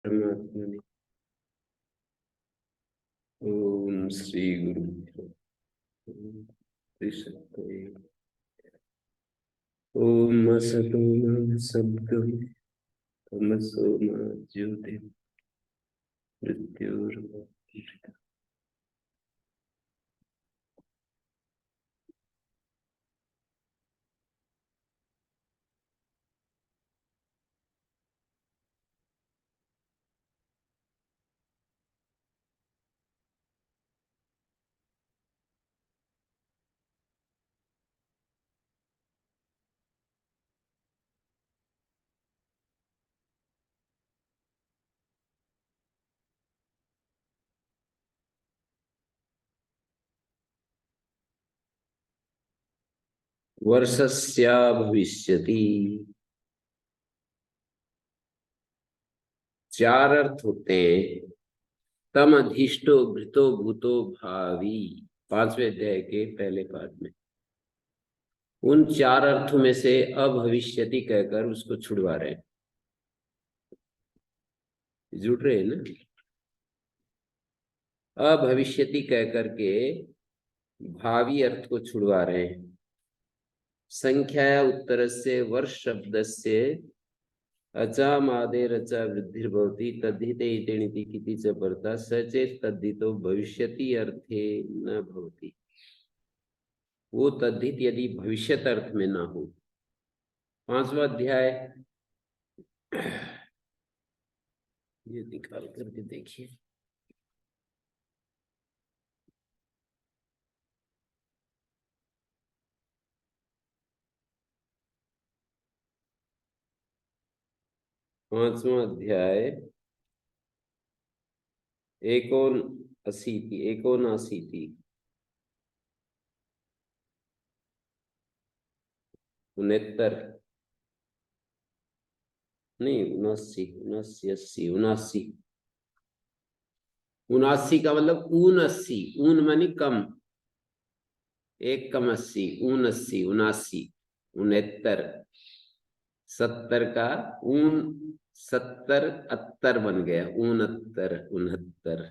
परमात्मा ने। ओम श्री गुरु ओम असतो मा सद्गम तमसो मा ज्योतिर् मृत्योर्मृत्युर्मृत्यु। वर्षस्या भविष्यति। चार अर्थ होते हैं। तम अधिष्टो भृतो भूतो भावी, 5वें अध्याय के पहले पाद में। उन चार अर्थों में से अभविष्यति कहकर उसको छुड़वा रहे हैं। जुड़ रहे हैं ना। अभविष्यति कहकर के भावी अर्थ को छुड़वा रहे हैं। संख्या उत्तर से वर्ष शब्द से अचामादे रचा वृद्धिर्भवति तद्धिते इतेनिति किति च परता सचेत तद्धितो भविष्यति अर्थे न भवति। वो तद्धित यदि भविष्यत अर्थ में ना हो। 5वां अध्याय ये निकाल करके देखिए। पांचवा अध्याय 89 69 नहीं 79 का मतलब 79 ऊन मानी कम, एक कम 80 79 69 70 का ऊन 70 70 बन गया 69 69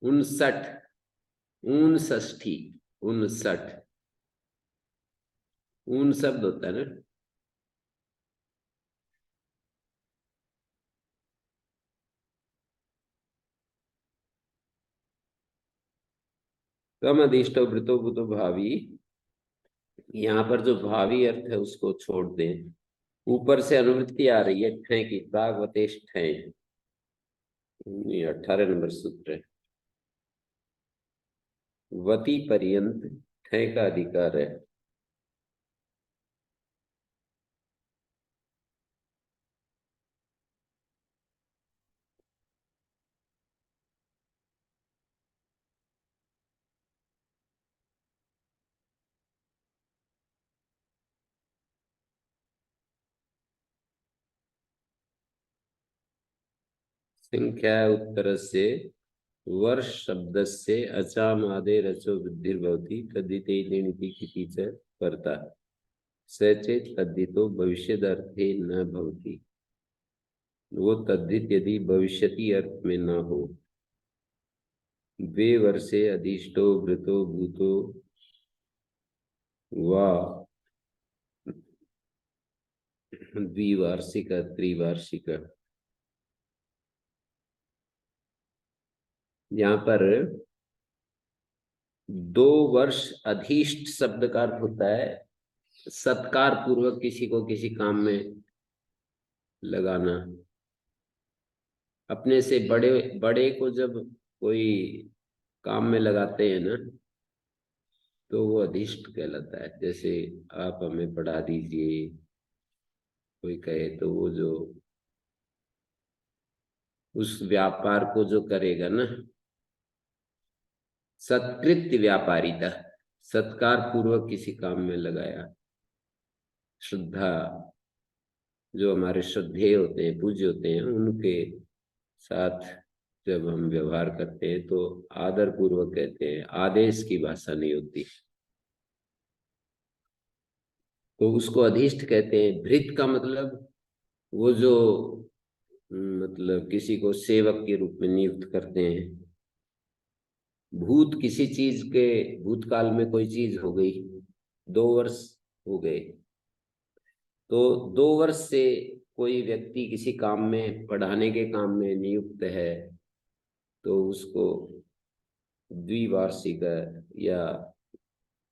59 59 59 ऊन शब्द होता है ना। कम अधिष्टो वृतो भूतो भावी, यहाँ पर जो भावी अर्थ है उसको छोड़ दें। ऊपर से अनुवृत्ति आ रही है ठय की, प्रागवतेश ठय, 18 नंबर सूत्र है। वती पर्यंत ठय का अधिकार है। संख्या उत्तर से वर्ष शब्द से अचामादे रचो वृद्धिर्भवति तद्धिते इति किति च परता सचेत तद्धितो भविष्यदर्थे न भवति। वो तद्धित यदि भविष्यति अर्थ में न हो। वे वर्षे अधिष्टो वृतो भूतो वा द्विवार्षिक त्रिवार्षिक। यहाँ पर 2 वर्ष अधिष्ट शब्द का अर्थ होता है सत्कार पूर्वक किसी को किसी काम में लगाना। अपने से बड़े बड़े को जब कोई काम में लगाते हैं ना तो वो अधिष्ट कहलाता है। जैसे आप हमें पढ़ा दीजिए कोई कहे तो वो जो उस व्यापार को जो करेगा ना, सत्कृत्य व्यापारिता, सत्कार पूर्वक किसी काम में लगाया। श्रद्धा, जो हमारे श्रद्धेय होते हैं पूज्य होते हैं उनके साथ जब हम व्यवहार करते हैं तो आदर पूर्वक कहते हैं, आदेश की भाषा नहीं होती। तो उसको अधिष्ट कहते हैं। भृत का मतलब वो जो मतलब किसी को सेवक के रूप में नियुक्त करते हैं। भूत किसी चीज के, भूतकाल में कोई चीज हो गई, 2 वर्ष हो गए, तो 2 वर्ष से कोई व्यक्ति किसी काम में, पढ़ाने के काम में नियुक्त है, तो उसको द्विवार्षिक, या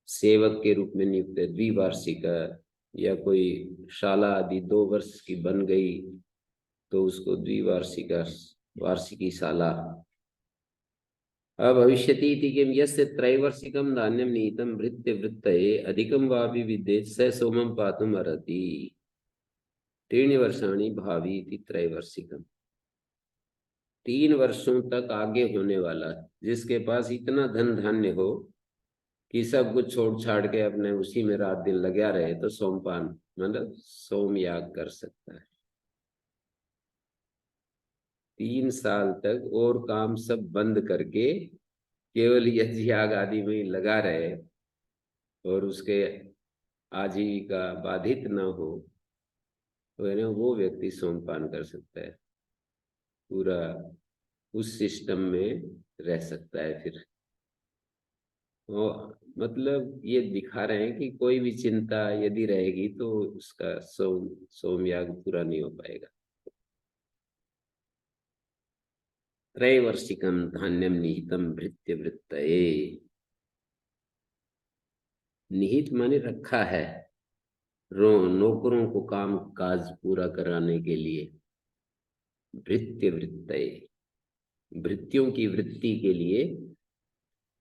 सेवक के रूप में नियुक्त है द्विवार्षिक, या कोई शाला आदि 2 वर्ष की बन गई तो उसको द्विवार्षिक, वार्षिकी शाला। भविष्यति इति किं यस्य त्रैवर्षिकं धान्यं निहितं भृत्य वृत्तये अधिकं वापि विद्येत् स सोमं पातुम् अर्हति। 3 वर्षाणि भावी इति त्रैवर्षिकम्। 3 वर्षों तक आगे होने वाला, जिसके पास इतना धन धान्य हो कि सब कुछ छोड़ छाड़ के अपने उसी में रात दिन लगा रहे, तो सोमपान मतलब सोम याग कर सकता है। 3 साल तक और काम सब बंद करके केवल यज्ञ याग आदि में ही लगा रहे और उसके आजीविका बाधित न हो, तो है ना, वो व्यक्ति सोमपान कर सकता है, पूरा उस सिस्टम में रह सकता है। फिर वो मतलब ये दिखा रहे हैं कि कोई भी चिंता यदि रहेगी तो उसका सोमयाग पूरा नहीं हो पाएगा। त्रैवर्षिकम धान्यम निहितम भृत्य वृत्तये। निहित माने रखा है, नौकरों को काम काज पूरा कराने के लिए। भृत्य वृत्तये, भृत्यों की वृत्ति के लिए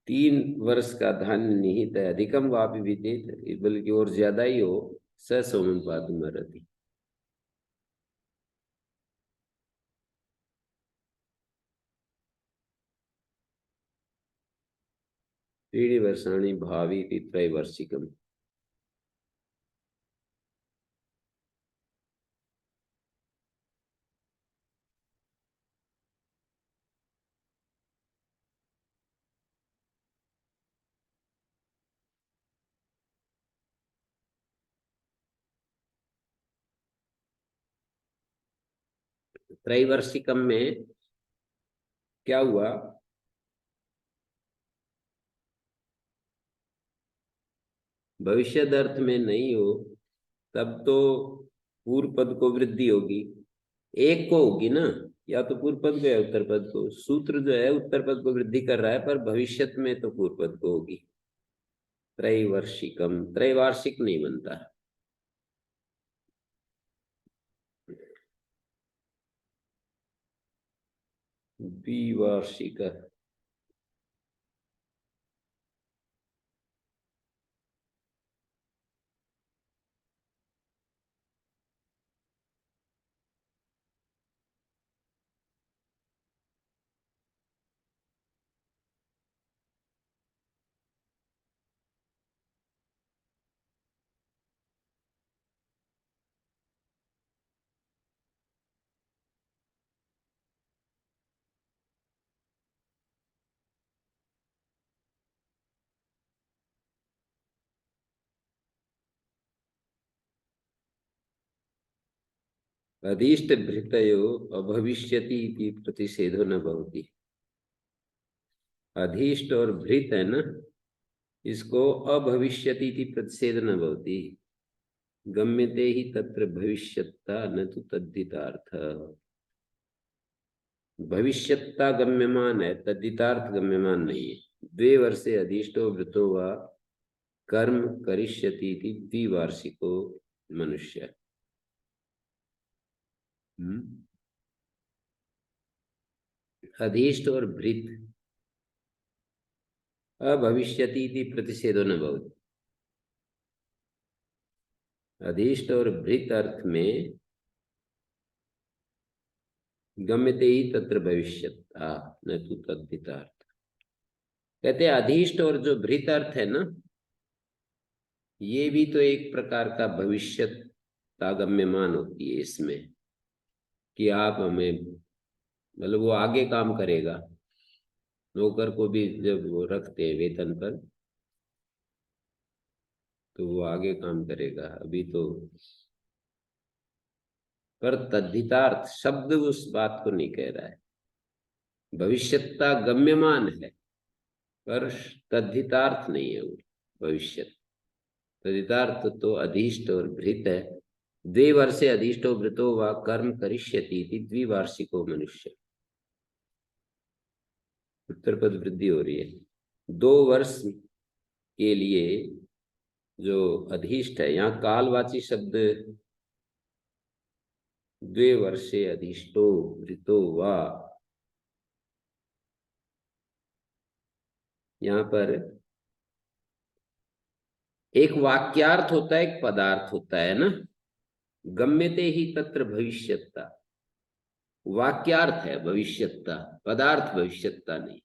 3 वर्ष का धान्य निहित है। अधिकम वापि विदित, बल्कि और ज्यादा ही हो, स सोमम पातुमर्हति। 3 वर्षाणि भावी इति त्रैवर्षिकम। त्रैवर्षिकम में क्या हुआ, भविष्य अर्थ में नहीं हो तब तो पूर्व पद को वृद्धि होगी, एक को होगी ना, या तो पूर्व पद को या उत्तर पद को। सूत्र जो है उत्तर पद को वृद्धि कर रहा है, पर भविष्य में तो पूर्व पद को होगी। त्रैवर्षिकम, त्रैवार्षिक नहीं बनता। द्विवार्षिक, अधीष्ट भृतयो अभविष्यति इति प्रतिषेधो न भवति। अधीष्ट और भृत है ना, इसको अभविष्यति इति प्रतिषेध न भवति। गम्यते ही तत्र भविष्यत्ता न तो तद्धितार्थ। भविष्यत्ता गम्यमान है, तद्धितार्थ गम्यमान नहीं है। 2 वर्षे अधीष्टो वृतो वा कर्म करिष्यति इति द्विवार्षिको मनुष्य। अधीष्ट और भृत, अभविष्यति इति प्रतिषेधो न भवति। अधीष्ट और भृत अर्थ में गम्यते ही तत्र भविष्यत्ता न तो तद्धितार्थ। कहते हैं अधीष्ट और जो भृत अर्थ है ना, ये भी तो एक प्रकार का भविष्यत्ता गम्यमान होती है इसमें, कि आप हमें, मतलब वो आगे काम करेगा। नौकर को भी जब वो रखते हैं वेतन पर, तो वो आगे काम करेगा। अभी तो पर तद्धितार्थ शब्द उस बात को नहीं कह रहा है। भविष्यता गम्यमान है पर तद्धितार्थ नहीं है वो भविष्य। तदितार्थ तो अधीष्ट और भृत है। द्विवर्षे अधीष्टो भृतो व कर्म करिष्यति इति द्विवार्षिको मनुष्य। उत्तर पद वृद्धि हो रही है। 2 वर्ष के लिए जो अधीष्ट है, यहाँ कालवाची शब्द द्विवर्षे अधीष्टो भृतो व, यहाँ पर एक वाक्यार्थ होता है, एक पदार्थ होता है ना। गम्यते ही तत्र भविष्यता वाक्यार्थ है, भविष्यता पदार्थ, भविष्यता नहीं।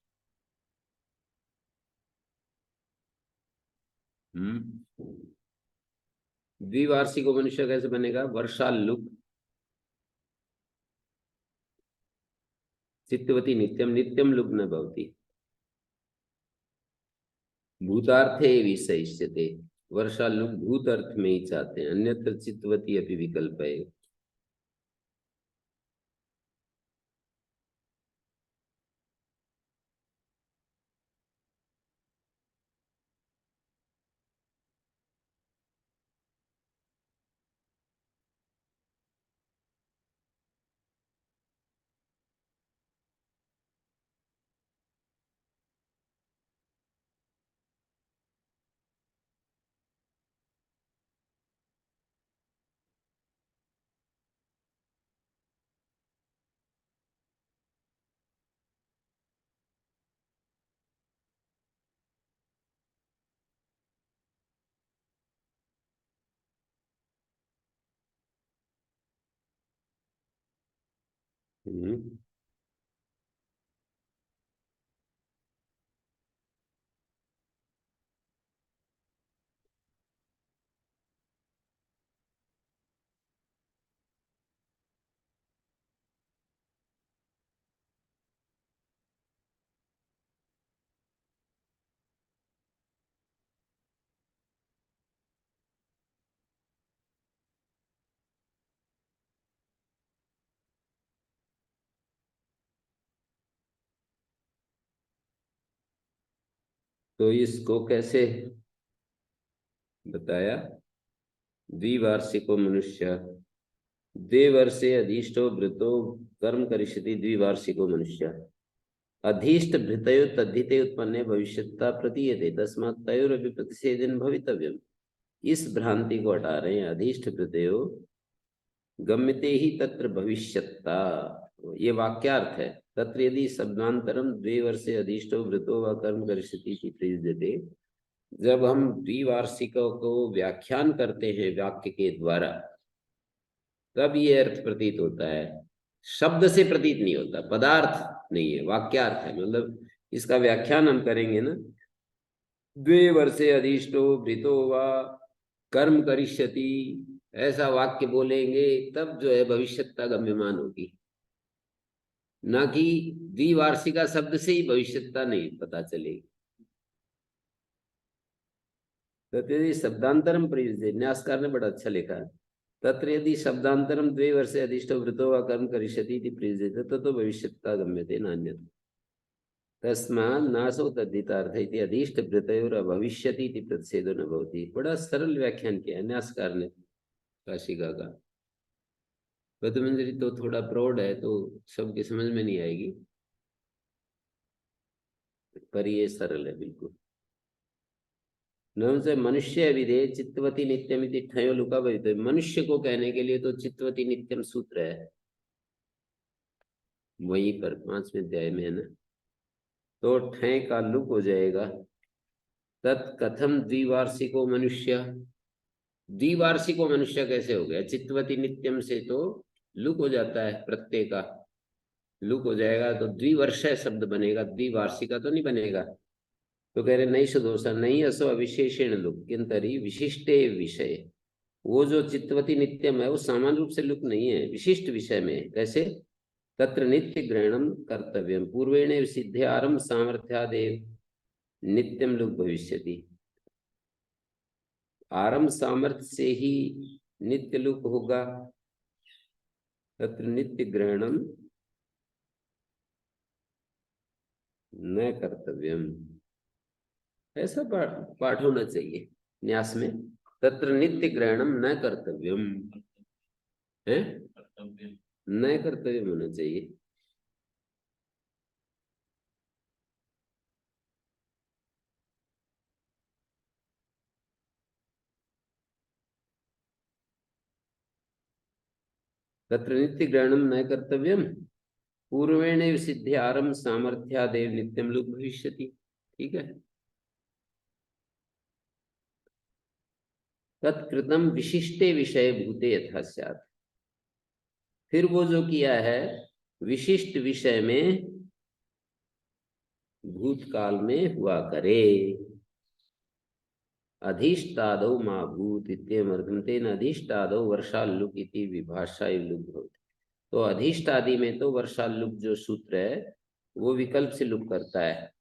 द्विवार्षिको मनुष्य कैसे बनेगा? वर्षालुक चित्तवती नित्यम नित्यम लुग न भवति। भूतार्थे विषयिष्यते। वर्षालुक भूत अर्थ में ही चाहते हैं, अन्यत्र चित्तवती अपि विकल्प है। हम्म। तो इसको कैसे बताया? द्विवार्षिको मनुष्य द्विवर्षे अधीष्टो भृतो कर्म करिष्यति द्विवार्षिको मनुष्य। अधीष्ट भृतयो तद्धिते उत्पन्ने भविष्यता प्रतीयते तस्मात् तयोरपि प्रतिषेधन भवितव्यम। इस भ्रांति को हटा रहे हैं। अधीष्ट भृतयो गम्यते ही तत्र भविष्यता, ये वाक्यार्थ है। तत्र यदि शब्दांतरम द्विवर्षे अधीष्टो भृतो व कर्म करिष्यति इति प्रयुज्यते। जब हम द्विवार्षिकों को व्याख्यान करते हैं वाक्य के द्वारा, तब ये अर्थ प्रतीत होता है। शब्द से प्रतीत नहीं होता, पदार्थ नहीं है, वाक्यार्थ है। मतलब इसका व्याख्यान हम करेंगे ना, द्विवर्षे अधीष्टो भृतो व कर्म करिष्यति, ऐसा वाक्य बोलेंगे तब जो है भविष्यता गम्यमान होगी। ना कि द्विवार्षिका शब्द से ही भविष्यता नहीं पता चलेगी। तो यदि शब्दांतरम प्रयुज्य, न्यासकार ने बड़ा अच्छा लिखा है। तत्र यदि शब्दांतरम द्विवर्षे अधीष्टो वृतो व कर्म करिष्यति इति प्रयुज्यते ततो भविष्यता गम्यते नान्यत्। तस्मात् नासो तद्धितार्थ इति अधीष्ट भृतयोर भविष्यति इति प्रतिषेधो न भवति। बड़ा सरल व्याख्यान किया है न्यासकार ने काशिका का। पद्मंजलि तो थोड़ा ब्रॉड है तो सबके समझ में नहीं आएगी, पर ये सरल है बिल्कुल। न से मनुष्य विधेय चित्तवती नित्यम इति ठयो लुका भवित। मनुष्य को कहने के लिए तो चित्तवती नित्यम सूत्र है, वहीं पर 5वें अध्याय में है ना। तो ठय का लुक हो जाएगा। तत्कथम द्विवार्षिको मनुष्य, द्विवार्षिको मनुष्य कैसे हो गया? चित्तवती नित्यम से तो लुक हो जाता है, प्रत्यय का लुक हो जाएगा तो द्विवर्ष शब्द बनेगा, द्विवार्षिका तो नहीं बनेगा। तो कह रहे नहीं सुदोषा नहीं असो अविशेषण लुक किंतरी विशिष्टे विषय। वो जो चित्तवती नित्यम है वो सामान्य रूप से लुक नहीं है, विशिष्ट विषय में है। कैसे? तत्र नित्य ग्रहणम कर्तव्यम पूर्वेण सिद्ध्यारम सामर्थ्यादेव नित्यम लुक भविष्यति। आरंभ सामर्थ्य से ही नित्य लुक होगा, तत्र नित्य ग्रहणम न कर्तव्यम। ऐसा पाठ होना चाहिए न्यास में, तत्र नित्य ग्रहणम न कर्तव्यम है, न कर्तव्यम होना चाहिए। तत्र नित्य ग्रहणम न कर्तव्यम पूर्वेण सिद्धि आरंभ सामर्थ्यादेव नित्यम लुक भविष्यति। ठीक है। तत्कृतम विशिष्टे विषय भूते यथा स्यात्। फिर वो जो किया है विशिष्ट विषय में भूतकाल में हुआ करे। अधिष्टादौ मा भूत इत्यमर्थम तेन अधिष्टादौ वर्षाल्लुक इति विभाषा लुक भवति। तो अधिष्टादि में तो वर्षाल्लुक जो सूत्र है वो विकल्प से लुक करता है।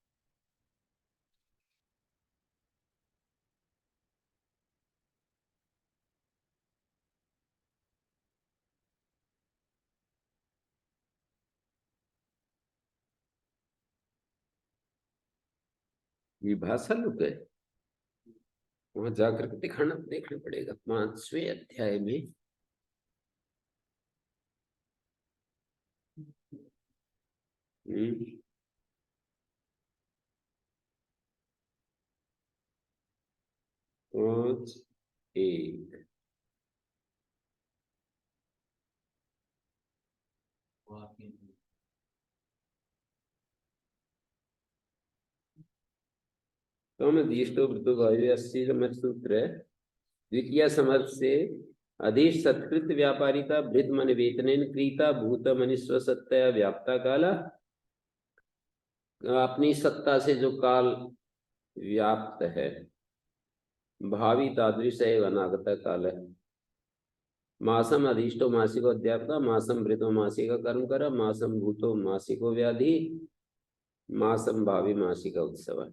विभाषा लुक है, वहां जाकर के देखना पड़ेगा 5वें अध्याय में। हम्म, 5:1। तो मैं दिष्टो वृद्धो भाई 80 नंबर सूत्र है। द्वितीय समर्थ से अधीश सत्कृत व्यापारिता भृत मन वेतनेन क्रीता भूत मनीश्वर सत्या व्याप्ता काला। अपनी सत्ता से जो काल व्याप्त है, भावी तादृश एवं अनागत काल है। मासम अधिष्टो मासिको अध्यापका मासम भृतो मासिका कर्म कर मासम भूतो मासिको व्याधि मासम भावी मासिका उत्सव।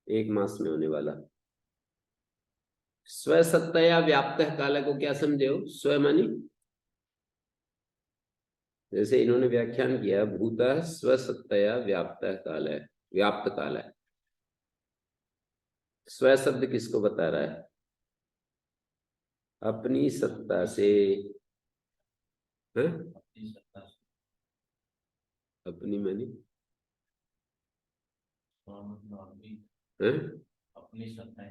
एक मास में होने वाला। स्व सत्तया व्याप्त काल को क्या समझे हो? स्व मानी जैसे इन्होंने व्याख्यान किया भूत स्व सत्तया व्याप्त काल है, व्याप्त काल है। स्व शब्द किसको बता रहा है? अपनी सत्ता से। है? अपनी मानी है? अपनी सत्ता,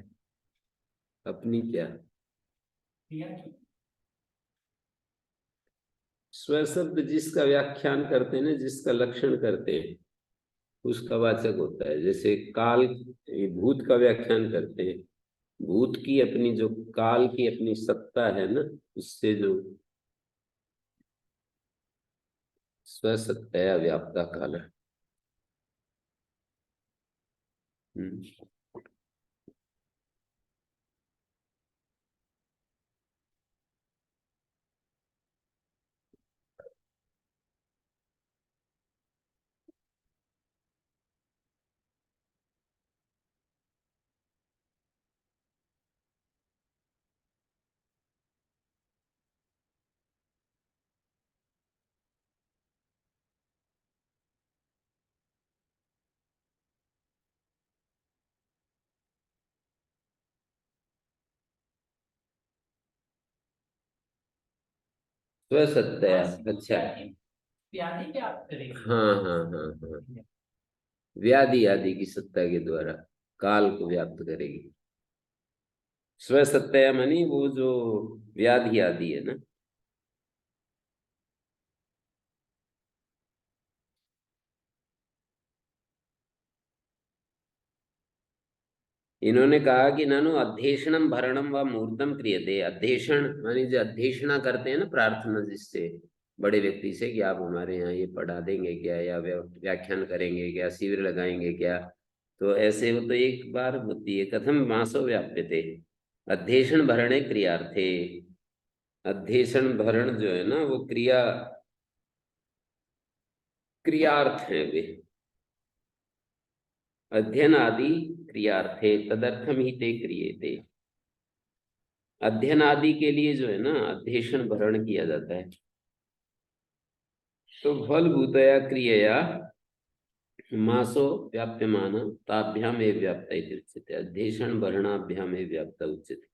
अपनी क्या? स्व शब्द जिसका व्याख्यान करते हैं ना, जिसका लक्षण करते हैं उसका वाचक होता है। जैसे काल, ये भूत का व्याख्यान करते हैं। भूत की अपनी जो काल की अपनी सत्ता है ना, उससे जो स्व सत्तया व्याप्ता काल है। हम्म। स्व सत्तया, अच्छा। व्याधि क्या करेगी? हाँ हाँ हाँ हाँ, व्याधि आदि की सत्ता के द्वारा काल को व्याप्त करेगी। स्व सत्तया मानी वो जो व्याधि आदि है ना। इन्होंने कहा कि ननु अध्येषणम भरणम व मूर्तम क्रियते। अध्येषण मानी जो अध्येषणा करते हैं ना, प्रार्थना जिससे बड़े व्यक्ति से कि आप हमारे यहाँ ये पढ़ा देंगे क्या, या व्याख्यान करेंगे क्या, शिविर लगाएंगे क्या। तो ऐसे वो तो एक बार होती है। कथम मासो व्याप्यते अध्येषण भरणे क्रियार्थे। अध्येषण भरण जो है ना वो क्रियार्थ है वे। अध्ययन आदि क्रियार्थे तदर्थम ही ते क्रियेते। अध्ययन आदि के लिए जो है ना अध्येशन भरण किया जाता है। तो फलभूतया क्रियया मासो व्याप्यमान ताभ्याम एव व्याप्त इति उच्यते। अध्येशन भरणाभ्याम एव व्याप्त उच्यते।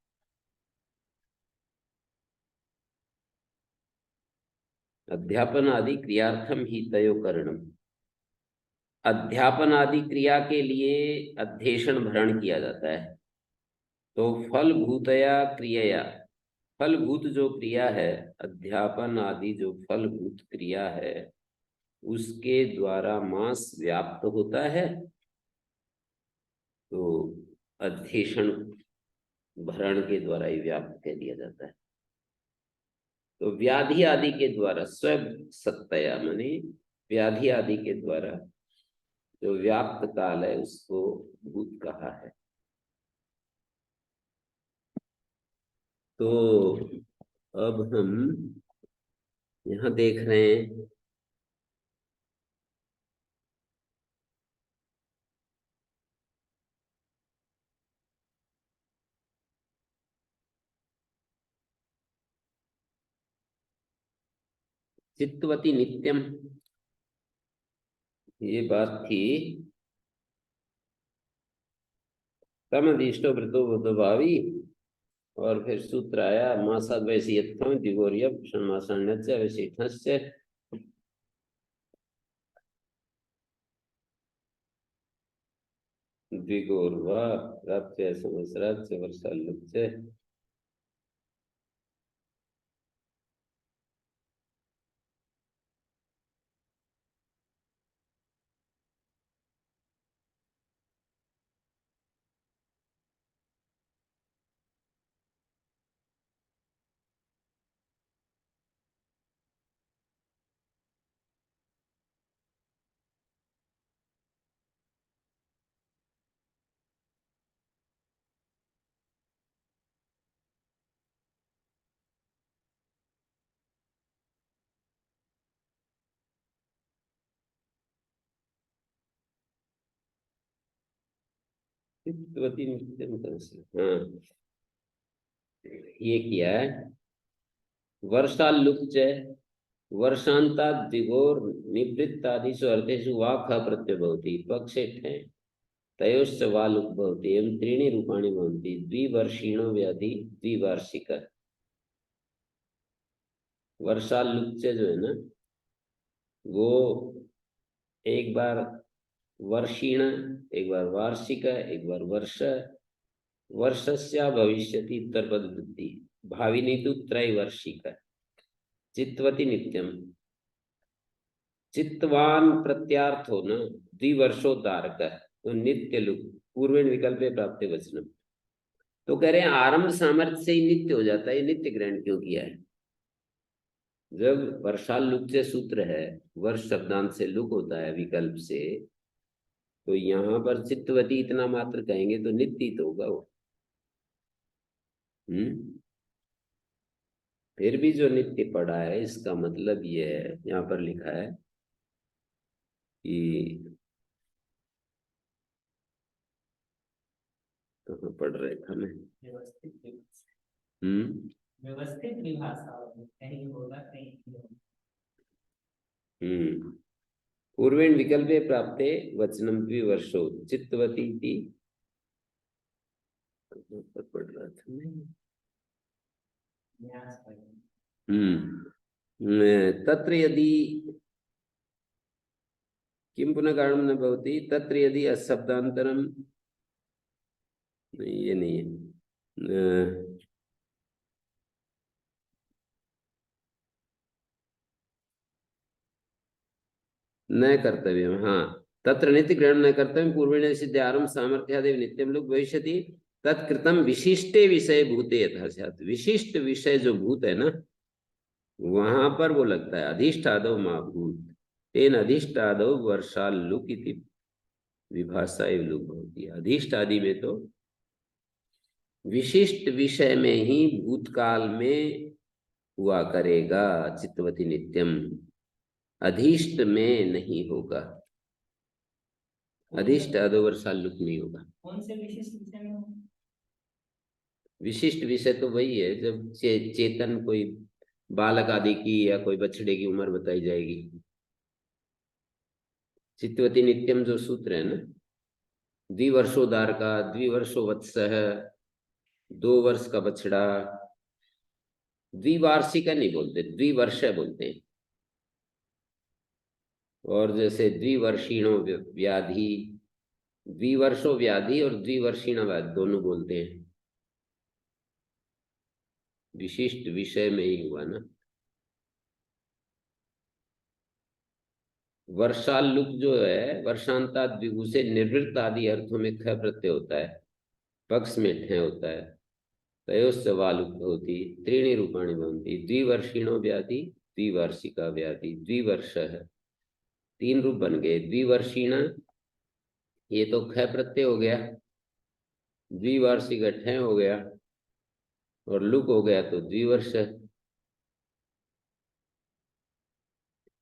अध्यापन आदि क्रियार्थम ही तयो करणम। अध्यापन आदि क्रिया के लिए अध्येशन भरण किया जाता है। तो फलभूतया क्रियया, फलभूत जो क्रिया है, अध्यापन आदि जो फलभूत क्रिया है उसके द्वारा मास व्याप्त होता है। तो अध्येशन भरण के द्वारा ही व्याप्त कह दिया जाता है। तो व्याधि आदि के द्वारा स्व सत्तया माने व्याधि आदि के द्वारा जो व्याप्त काल है उसको भूत कहा है। तो अब हम यहाँ देख रहे हैं चित्तवती नित्यम, ये बात थी। तमदिष्टो वृतो बुद्धभावी, और फिर सूत्र आया मासाद वैसीयत्वम दिगोर्य षण्मासान्यस्य अवशिष्टस्य। द्विगोर्वा प्राप्य संवत्सरात् वर्षाल्लुच्य। चित्तवती नित्यम कहाँ से? हाँ, ये किया है। वर्षाल्लुप्त वर्षांता दिगोर निवृत्तादिषु अर्थेषु वा ख प्रत्यय भवति पक्षे ठे तयोश्च वा लुक् भवति एवं त्रीणि रूपाणि भवन्ति द्विवर्षीणो व्याधि द्विवार्षिक। वर्षाल्लुप्त जो है ना वो एक बार वर्षीण, एक बार वार्षिक, एक बार वर्ष। वर्षस्य भविष्यति उत्तरपद वृद्धि भाविनी तो त्रैवर्षिक। चित्तवती नित्यम, चित्तवान प्रत्यार्थ हो न द्विवर्षोद्धारक, तो नित्य लुक पूर्वेण विकल्पे प्राप्त वचनम। तो कह रहे हैं आरंभ सामर्थ्य से ही नित्य हो जाता है। ये नित्य ग्रहण क्यों किया है? जब वर्षाल लुक से सूत्र है, वर्ष शब्दांत से लुक होता है विकल्प से, तो यहाँ पर चित्तवती इतना मात्र कहेंगे तो नित्य ही तो होगा वो। फिर भी जो नित्य पड़ा है इसका मतलब ये है, यहाँ पर लिखा है कि कहाँ पढ़ रहे थे मैं? व्यवस्थित विभाषा कहीं होगा कहीं नहीं होगा। पूर्वेण विकल्पे प्राप्ते वचनम द्विवर्षो चित्तवती थी। पर पढ़ रहा था मैं। तत्र यदि किम पुनः कारणं न भवति, तत्र यदि अशब्दान्तरम, नहीं ये नहीं है। न कर्तव्यम, हाँ, तत्र नित्य ग्रहण न कर्तव्यम पूर्वेण सिद्धारंभ सामर्थ्यादेव नित्यम लोक भविष्यति तत्कृतम विशिष्टे विषय भूते यथा स्यात्। विशिष्ट विषय जो भूत है ना वहां पर वो लगता है अधिष्ठादव माँ भूत तेन अधिष्ठादव वर्षाल लुक इति विभाषा एवं लुक होती है। अधिष्ठादि में तो विशिष्ट विषय में ही भूतकाल में हुआ करेगा चित्तवती नित्यम, अधिष्ट में नहीं होगा। अधिष्ट अदो वर्षाल लुक नहीं होगा। कौन से विशिष्ट विषय में होगा? विशिष्ट विषय तो वही है जब चेतन कोई बालक आदि की या कोई बछड़े की उम्र बताई जाएगी। चित्तवती नित्यम जो सूत्र है ना, द्विवर्षोदार का, द्विवर्षो वत्सः, 2 वर्ष का बछड़ा, द्विवार्षिका नहीं बोलते, द्विवर्ष बोलते हैं। और जैसे द्विवर्षीणो व्याधि, द्विवर्षो व्याधि और द्विवर्षीण व्याधि दोनों बोलते हैं। विशिष्ट विषय में ही हुआ ना। वर्षालुक जो है, वर्षांता द्विगु से निवृत्त आदि अर्थों में ख प्रत्यय होता है, पक्ष में ठे होता है। तयोस्य वालुक होती त्रीणि रूपाणि भवन्ति, द्विवर्षीणो व्याधि, द्विवार्षिका व्याधि, द्विवर्ष है, 3 रूप बन गए। द्विवर्षीण ये तो ख प्रत्यय हो गया, द्विवार्षिक ठे हो गया, और लुक हो गया तो द्विवर्ष।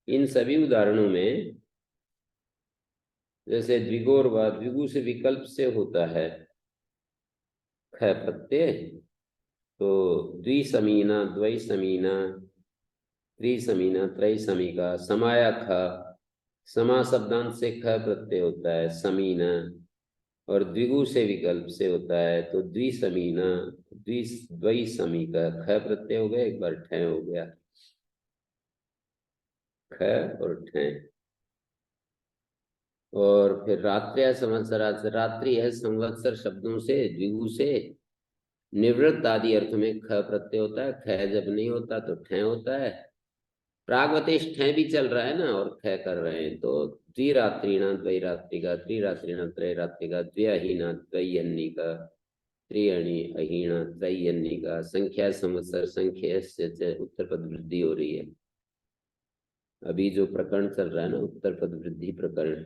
इन सभी उदाहरणों में जैसे द्विगोर व द्विगु से विकल्प से होता है ख प्रत्यय, तो द्विसमीना, द्वैसमीना, त्रिसमीना, त्रैसमिका, समाया ख, समा शब्दांत से ख प्रत्यय होता है समीना, और द्विगु से विकल्प से होता है तो द्विसमीना, द्वैसमिका, ख प्रत्यय हो गया, एक बार ठय हो गया, ख और ठय। और फिर रात्रि संवत्सरा, रात्रि है संवत्सर शब्दों से द्विगु से निवृत्त आदि अर्थ में ख प्रत्यय होता है, ख जब नहीं होता तो ठय होता है। प्रागवतेश ठय भी चल रहा है ना और ख कर रहे हैं, तो द्विरात्रिणा द्वैरात्रिका, त्रिरात्रिणा त्रैरात्रिका, द्व्यहीना द्वैयन्निका, त्रियणी अहीना त्रैयन्निका, संख्या संवत्सर, संख्या से उत्तर पद वृद्धि हो रही है। अभी जो प्रकरण चल रहा है ना, उत्तर पद वृद्धि प्रकरण,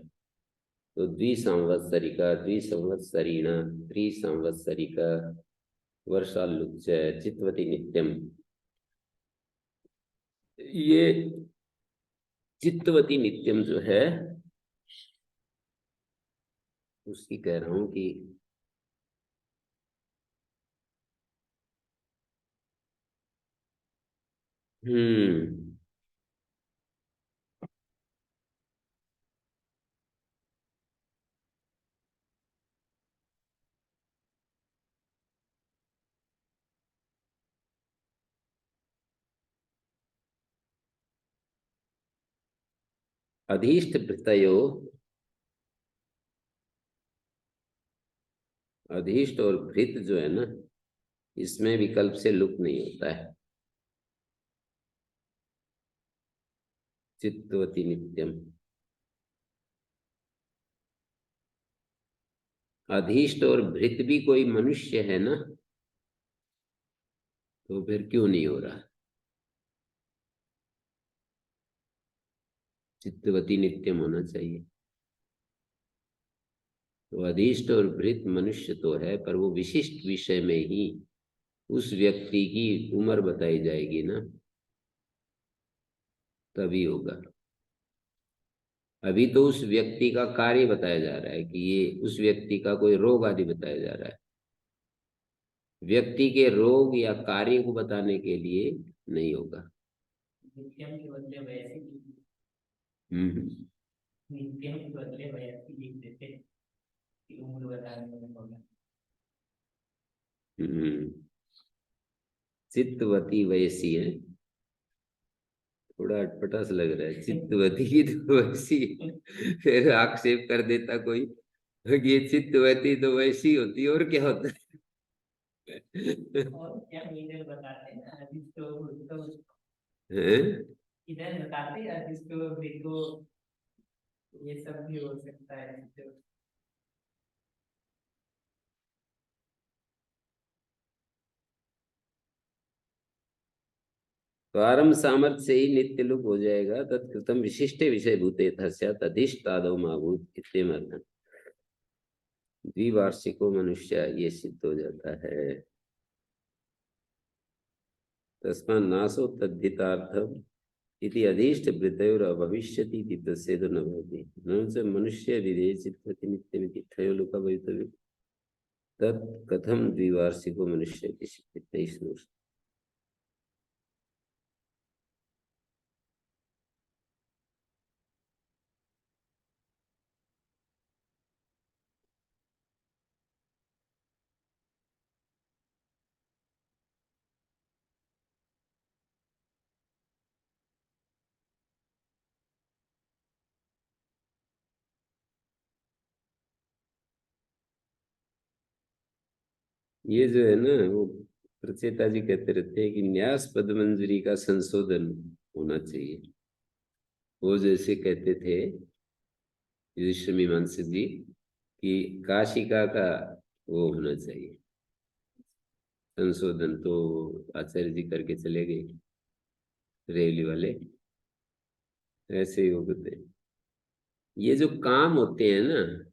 तो द्विसंवत्सरिका, द्विसंवत्सरीणा, त्रिसंवत्सरिका, वर्षालुच्च, चित्तवती नित्यम। ये चित्तवती नित्यम जो है उसकी कह रहा हूं कि हम्म, अधीष्ट प्रत्ययो, अधीष्ट और भृत जो है ना, इसमें विकल्प से लुक नहीं होता है। चित्तवती नित्यम, अधीष्ट और भृत भी कोई मनुष्य है ना, तो फिर क्यों नहीं हो रहा। चित्तवती नित्यम होना चाहिए। तो अधीष्ट और भृत मनुष्य तो है, पर वो विशिष्ट विषय में ही उस व्यक्ति की उम्र बताई जाएगी ना, तभी होगा। अभी तो उस व्यक्ति का कार्य बताया जा रहा है कि ये उस व्यक्ति का कोई रोग आदि बताया जा रहा है। व्यक्ति के रोग या कार्य को बताने के लिए नहीं होगा। नित्यम के बदले वैसे हम्म, नित्यम के बदले वैसे लिख देते कि उम्र बताने में होगा। हम्म, चित्तवती वैसी है, थोड़ा अटपटा सा लग रहा है, चित्तवती की तो वैसी। फिर आक्षेप कर देता कोई, ये चित्तवती तो वैसी होती है, और क्या होता है। और क्या इधर बताते हैं अधिष्टो हैं? इधर बताते हैं अधिष्टो देखो, ये सब भी हो सकता है तो। प्रारंभ सामर्थ्य से ही नित्य लुक हो जाएगा, तत्कृतम विशिष्टे विषय भूते तस्यात् अधिष्ठादो माभूत इत्येम अर्थः। द्विवार्षिको मनुष्य, ये सिद्ध हो जाता है। तस्मात् नासो तद्धितार्थम इति अधीष्ट वृद्धयोर अभविष्यति इति तस्येदो न भवति। न च मनुष्य विधेय चित्तवति नित्यमिति ठयो लुका भवितव्यम्। तत् कथम द्विवार्षिको मनुष्य की 23 वर्ष। ये जो है ना, वो प्रचेता जी कहते रहते हैं कि न्यास पद मंजरी का संशोधन होना चाहिए। वो जैसे कहते थे युधिष्ठिर मीमांसक जी कि काशिका का वो होना चाहिए संशोधन, तो आचार्य जी करके चले गए रेवली वाले। ऐसे ही हो गए। ये जो काम होते हैं ना,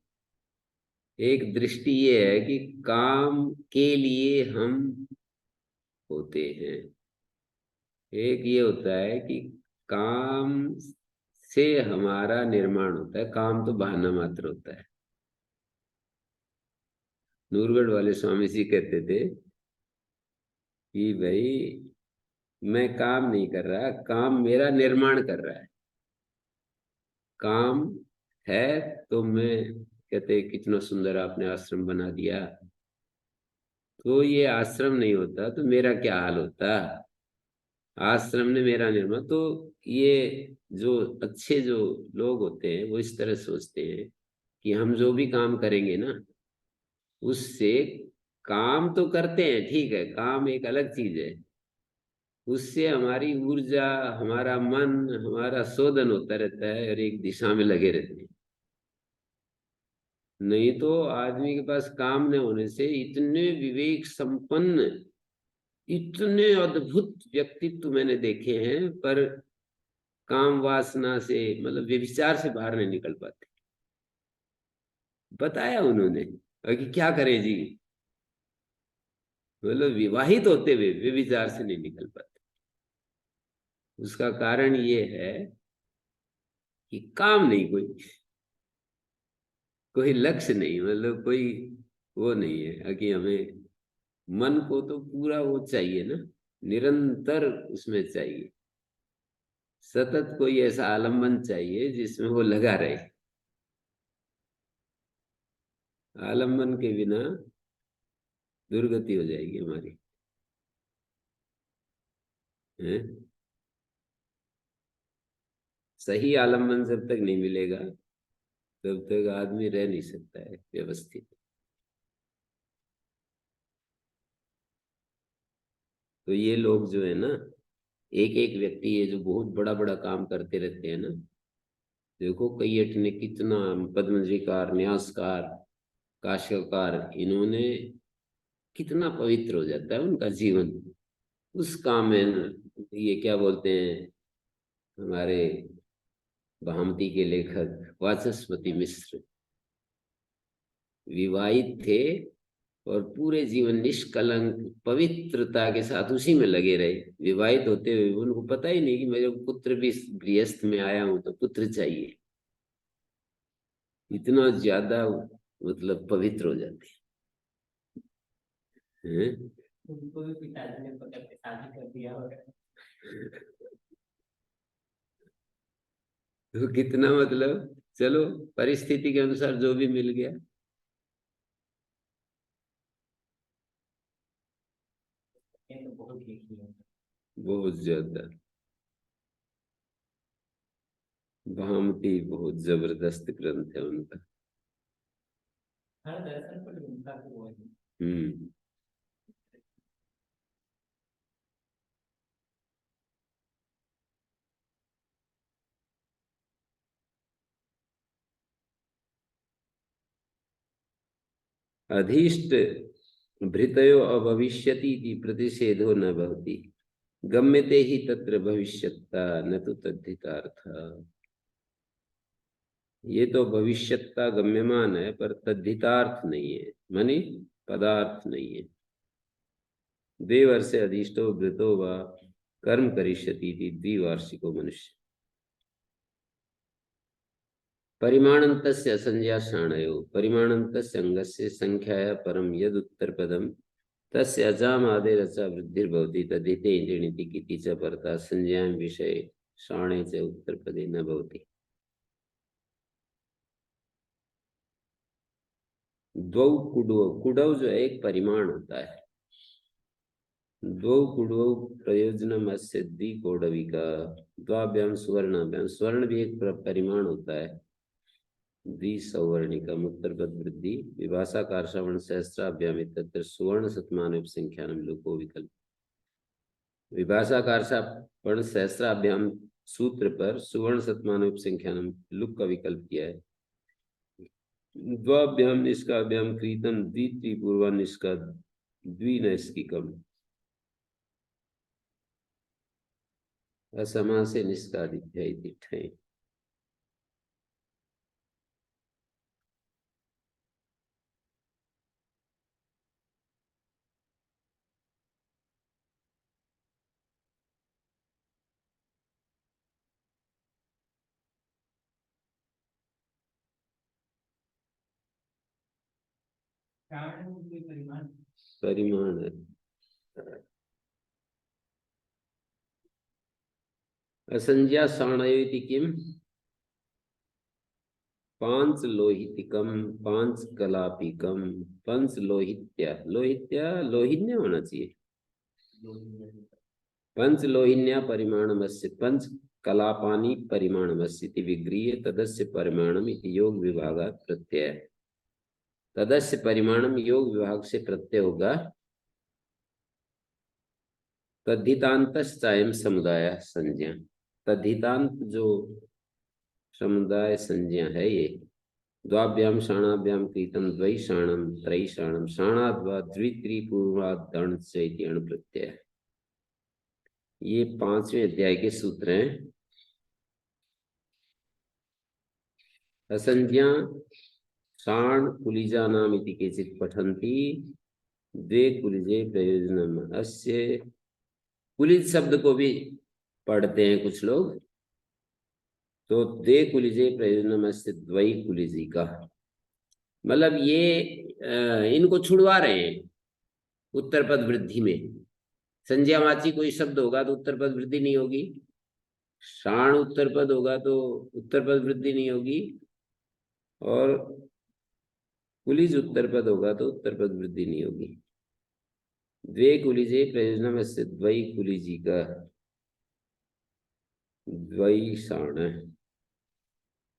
एक दृष्टि ये है कि काम के लिए हम होते हैं। एक ये होता है कि काम से हमारा निर्माण होता है, काम तो बहाना मात्र होता है। नूरगढ़ वाले स्वामी जी कहते थे कि भाई मैं काम नहीं कर रहा, काम मेरा निर्माण कर रहा है। काम है तो मैं, कहते कितना सुंदर आपने आश्रम बना दिया, तो ये आश्रम नहीं होता तो मेरा क्या हाल होता। आश्रम ने मेरा निर्माण, तो ये जो अच्छे जो लोग होते हैं वो इस तरह सोचते हैं कि हम जो भी काम करेंगे ना, उससे, काम तो करते हैं ठीक है, काम एक अलग चीज है, उससे हमारी ऊर्जा, हमारा मन, हमारा शोधन होता रहता है और एक दिशा में लगे रहते हैं। नहीं तो आदमी के पास काम न होने से इतने विवेक संपन्न, इतने अद्भुत व्यक्तित्व मैंने देखे हैं, पर काम वासना से, मतलब व्यभिचार से बाहर नहीं निकल पाते। बताया उन्होंने और कि क्या करें जी, मतलब विवाहित होते हुए व्यभिचार से नहीं निकल पाते। उसका कारण ये है कि काम नहीं, कोई कोई लक्ष्य नहीं, मतलब कोई वो नहीं है कि हमें, मन को तो पूरा वो चाहिए ना, निरंतर उसमें चाहिए, सतत कोई ऐसा आलम्बन चाहिए जिसमें वो लगा रहे। आलम्बन के बिना दुर्गति हो जाएगी हमारी, है? सही आलम्बन जब तक नहीं मिलेगा तब तक आदमी रह नहीं सकता है व्यवस्थित। तो ये लोग जो है ना, एक एक व्यक्ति ये जो बहुत बड़ा बड़ा काम करते रहते हैं ना, देखो कैयट ने कितना, पद्मश्रीकार, न्यासकार, काश्यकार, इन्होंने कितना पवित्र हो जाता है उनका जीवन उस काम में ये क्या बोलते हैं हमारे भामती के लेखक वाचस्पति मिश्र, विवाहित थे और पूरे जीवन निष्कलंक पवित्रता के साथ उसी में लगे रहे। विवाहित होते हुए उनको पता ही नहीं कि मेरे पुत्र भी गृहस्थ में आया हूं तो पुत्र चाहिए, इतना ज्यादा मतलब पवित्र हो जाते हैं। उनको भी पिताजी ने पकड़ के शादी कर दिया होगा। तो कितना मतलब, चलो परिस्थिति के अनुसार जो भी मिल गया। ये तो बहुत लिखी है। बहुत ज्यादा। भामती बहुत जबरदस्त ग्रंथ है उनका। हर दर्शन पर उनका तो वो है। हम्म। अधीष्ट भृतयो अभविष्यति इति प्रतिषेधो न भवति, गम्यते ही तत्र भविष्यत्ता न तो तद्धितार्थ। ये तो भविष्यत्ता गम्यमान है पर तद्धितार्थ नहीं है, मानी पदार्थ नहीं है। द्विवर्षे अधिष्टो भृतो वा कर्म करिष्यति इति द्विवार्षिको मनुष्य। परिमाणन्तस्य संज्ञा शाणयो परिमाणन्तस्य अंगस्य संख्याया परम यद उत्तर पदम तस्य अजामादेरचा वृद्धिर्भवति तदिते इति किति च परता संज्ञां विषये शाणे च उत्तरपदे न भवति। द्वौ कुडौ कुडौ जो एक परिमाण होता है। द्वौ कुडौ प्रयोजनम अस्य द्विकोडविका द्वाभ्याम सुवर्णाभ्याम स्वर्ण भी एक परिमाण होता है। द्विसवर्णिकम उत्तरपद वृद्धि विभाषाकार श्रवण सहस्राभ्याम तत्र सुवर्ण शतमान संख्यानम लोको विकल्प। विभाषाकार श्रवण सहस्राभ्याम सूत्र पर सुवर्ण शतमान संख्यानम लुक का विकल्प किया है। द्वाभ्याम निष्काभ्याम क्रीतम द्वित्रिपूर्वा निष्का द्विनैष्किकम असमासे निष्कादित्य इति ठै। परिमाण है। असंज्ञा साणयो इति किम पांच लोहितिकम पांच कलापिकम पंच लोहित्या लोहित्या लोहिन्य होना चाहिए। पंच लोहिन्या परिमाणमस्य पंच कलापानी परिमाणमस्य इति विग्रह तदस्य परिमाणम इति योग विभागात् प्रत्यय। तदस्य परिमाणम योग विभाग से प्रत्यय होगा। तद्धितांतश्चायम समुदाय संज्ञा तद्धितांत जो समुदाय संज्ञा है ये द्वाभ्याम शाणाभ्याम कृतम द्वैषाणम त्रैषाणम शाणाद्वा द्वित्रिपूर्वादण चैति अण प्रत्यय। ये 5वें अध्याय के सूत्र हैं। असंज्ञा शाण कुलिजा नाम इति केचित् पठन्ति द्वे कुलिजे प्रयोजनम अस्य। कुलिज शब्द को भी पढ़ते हैं कुछ लोग, तो द्वे कुलिजे प्रयोजनम अस्य द्वै कुलिजी का मतलब ये इनको छुड़वा रहे हैं उत्तर पद वृद्धि में। संज्ञावाची कोई शब्द होगा तो उत्तर पद वृद्धि नहीं होगी, शाण उत्तर पद होगा तो उत्तर पद वृद्धि नहीं होगी, और कुलिज उत्तर पद होगा तो उत्तर पद वृद्धि नहीं होगी। द्वे कुलिजे प्रयोजनम अस्य द्वै कुलिजी का द्वैषाण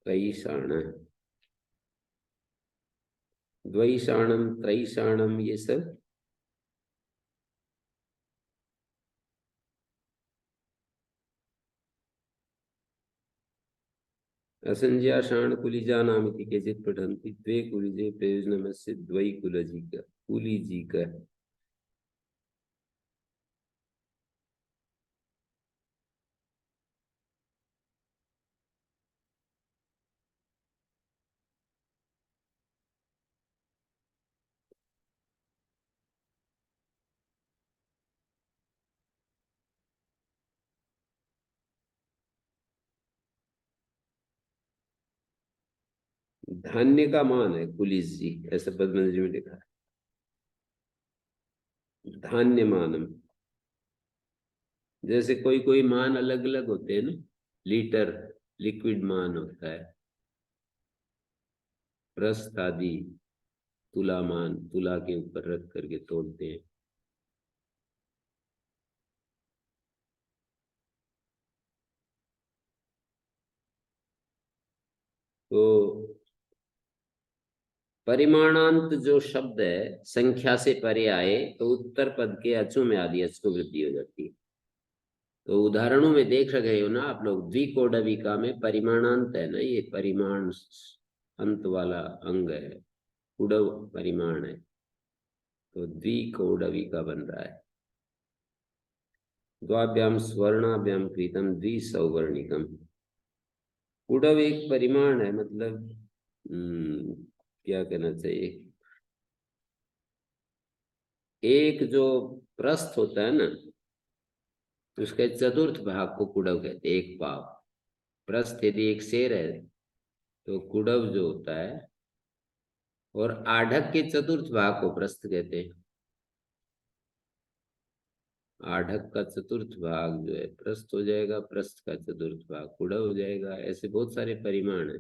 त्रैषाण द्वैषाणम त्रैषाणम ये सब असंज्ञा शाण कुलिजा नाम इति केचित् पठन्ति द्वे कुलिजे प्रयोजनमस्य द्वै कुलजी का कुलिजी का। धान्य का मान है कुलिज जी, ऐसा पद्मजी में लिखा है। धान्य मानम, जैसे कोई कोई मान अलग अलग होते हैं ना, लीटर लिक्विड मान होता है, प्रस्थ आदि तुला मान तुला के ऊपर रख करके तोलते हैं। तो परिमाणांत जो शब्द है संख्या से परे आए तो उत्तर पद के अचु में आदि अच को वृद्धि हो जाती है। तो उदाहरणों में देख रहे हो ना आप लोग, द्विकोडविका में परिमाणांत है ना, ये परिमाण अंत वाला अंग है, कुडव परिमाण है, तो द्विकोडविका बन रहा है। द्वाभ्याम स्वर्णाभ्याम कृतम द्विसौवर्णिकम, कुडव एक परिमाण है, मतलब क्या कहना चाहिए, एक जो प्रस्थ होता है ना उसके चतुर्थ भाग को कुडव कहते हैं, एक पाव। प्रस्थ यदि एक शेर है तो कुडव जो होता है, और आढ़क के चतुर्थ भाग को प्रस्थ कहते हैं। आढ़क का चतुर्थ भाग जो है प्रस्थ हो जाएगा, प्रस्थ का चतुर्थ भाग कुडव हो जाएगा। ऐसे बहुत सारे परिमाण है।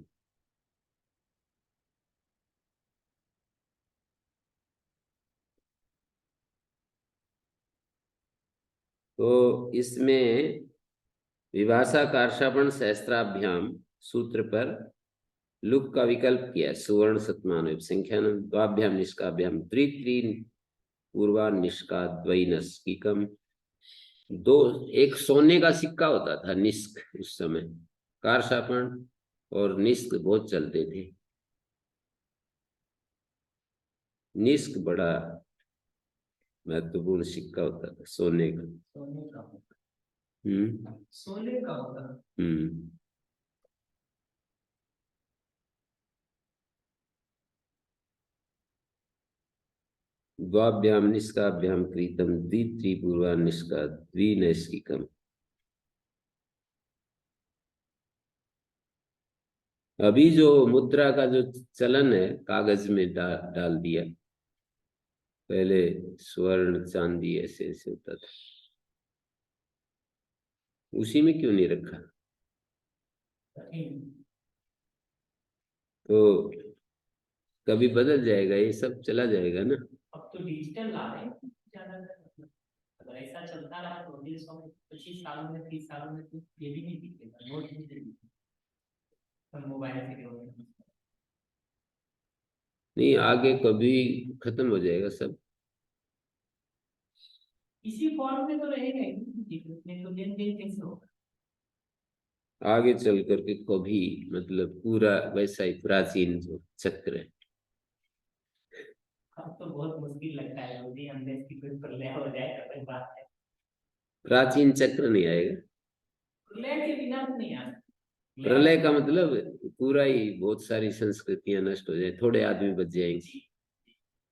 तो इसमें विभाषा कार्षापण सहस्त्राभ्याम सूत्र पर लुक का विकल्प किया। सुवर्ण सतमान संख्या द्वाभ्याम निष्काभ्याम त्रि पूर्वा निष्का द्वैनस की कम। दो, एक सोने का सिक्का होता था निष्क, उस समय कार्षापण और निष्क बहुत चलते थे। निष्क बड़ा महत्वपूर्ण सिक्का होता था सोने का। सोने का, हम्म, सोने का होता। द्वाभ्याम निष्काभ्याम कृतम द्वित्रिपूर्वा निष्का द्विनैष्किकम। अभी जो मुद्रा का जो चलन है कागज में डाल दिया, पहले स्वर्ण चांदी ऐसे ऐसे होता था, उसी में क्यों नहीं रखा? तो कभी बदल जाएगा, ये सब चला जाएगा ना। अब तो डिजिटल ला रहे हैं ज्यादातर। अगर ऐसा चलता रहा तो अगले 125 सालों में 30 सालों में तो ये भी नहीं दिखेगा, नोट नहीं दिखेगा, सब मोबाइल से होगा। नहीं, आगे कभी खत्म हो जाएगा सब। इसी फॉर्म में तो रहेगा ही, नहीं तो लेन देन कैसे होगा? आगे चल करके कभी, मतलब पूरा वैसा ही प्राचीन जो चक्र है। अब तो बहुत मुश्किल लगता है मोदी अंदर की कोई प्रलय हो जाए तो कोई बात है। प्राचीन चक्र नहीं आएगा। प्रलय के बिना तो नहीं आ सकता। प्रलय का मतलब पूरा ही बहुत सारी संस्कृतियां नष्ट हो जाए, थोड़े आदमी बच जाएंगे।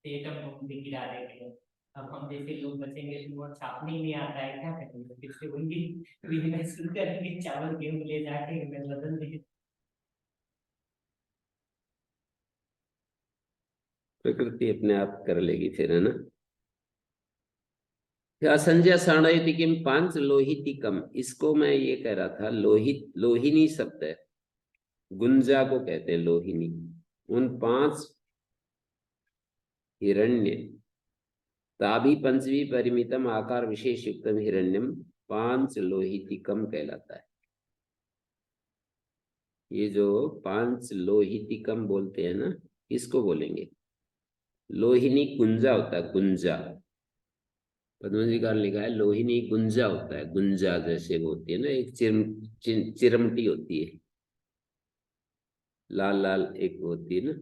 एटम बम भी गिरा देंगे। अब हम जैसे लोग बचेंगे तो वो छापने ही नहीं आता है, क्या करेंगे? फिर से वही बिजनेस शुरू करेंगे, चावल गेहूं ले जाके हमें बदल देंगे। प्रकृति अपने आप कर लेगी फिर, है ना। असंज्ञा साणयति किम पांच लोहितिकम, इसको मैं ये कह रहा था, लोहित लोहिनी शब्द है, गुंजा को कहते हैं लोहिनी। उन 5 हिरण्य ताभी पंचवी परिमितम आकार विशेष युक्तम हिरण्यम 5 लोहितिकम कहलाता है। ये जो 5 लोहितिकम बोलते हैं ना, इसको बोलेंगे। लोहिनी गुंजा होता है, गुंजा। पद्मजी का लिखा है लोहिनी गुंजा होता है, गुंजा जैसे वो होती है ना, एक चिरमटी होती है, लाल लाल एक होती है ना।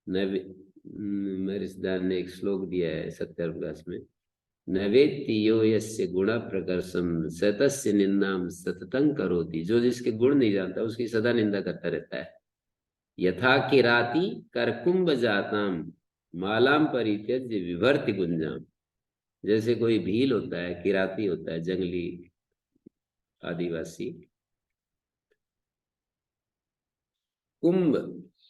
मेरे रिश्तेदार ने एक श्लोक दिया है सत्याप्रकाश में, नवेत्ति यो यस्य गुण प्रकर्षम सतस्य निंदाम सततं करोति। जो जिसके गुण नहीं जानता उसकी सदा निंदा करता रहता है। यथा किराती करकुंभ जाताम मालाम परित्यज्य विभर्ति गुंजाम। जैसे कोई भील होता है, किराती होता है, जंगली आदिवासी। कुंभ,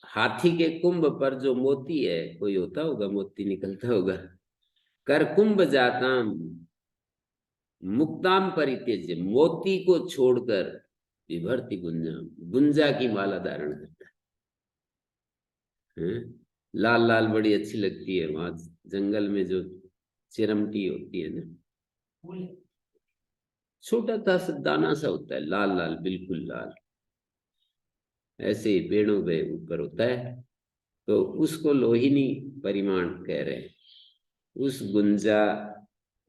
हाथी के कुंभ पर जो मोती है, कोई होता होगा मोती निकलता होगा। कर कुंभ जाताम मुक्ताम परित्यज्य, मोती को छोड़कर विभर्ति गुंजाम, गुंजा की माला धारण करता है। लाल लाल बड़ी अच्छी लगती है, वहां जंगल में जो चिरमटी होती है ना, छोटा सा दाना सा होता है, लाल लाल, बिल्कुल लाल, ऐसे ही पेड़ों पे ऊपर होता है। तो उसको लोहिनी परिमाण कह रहे हैं। उस गुंजा,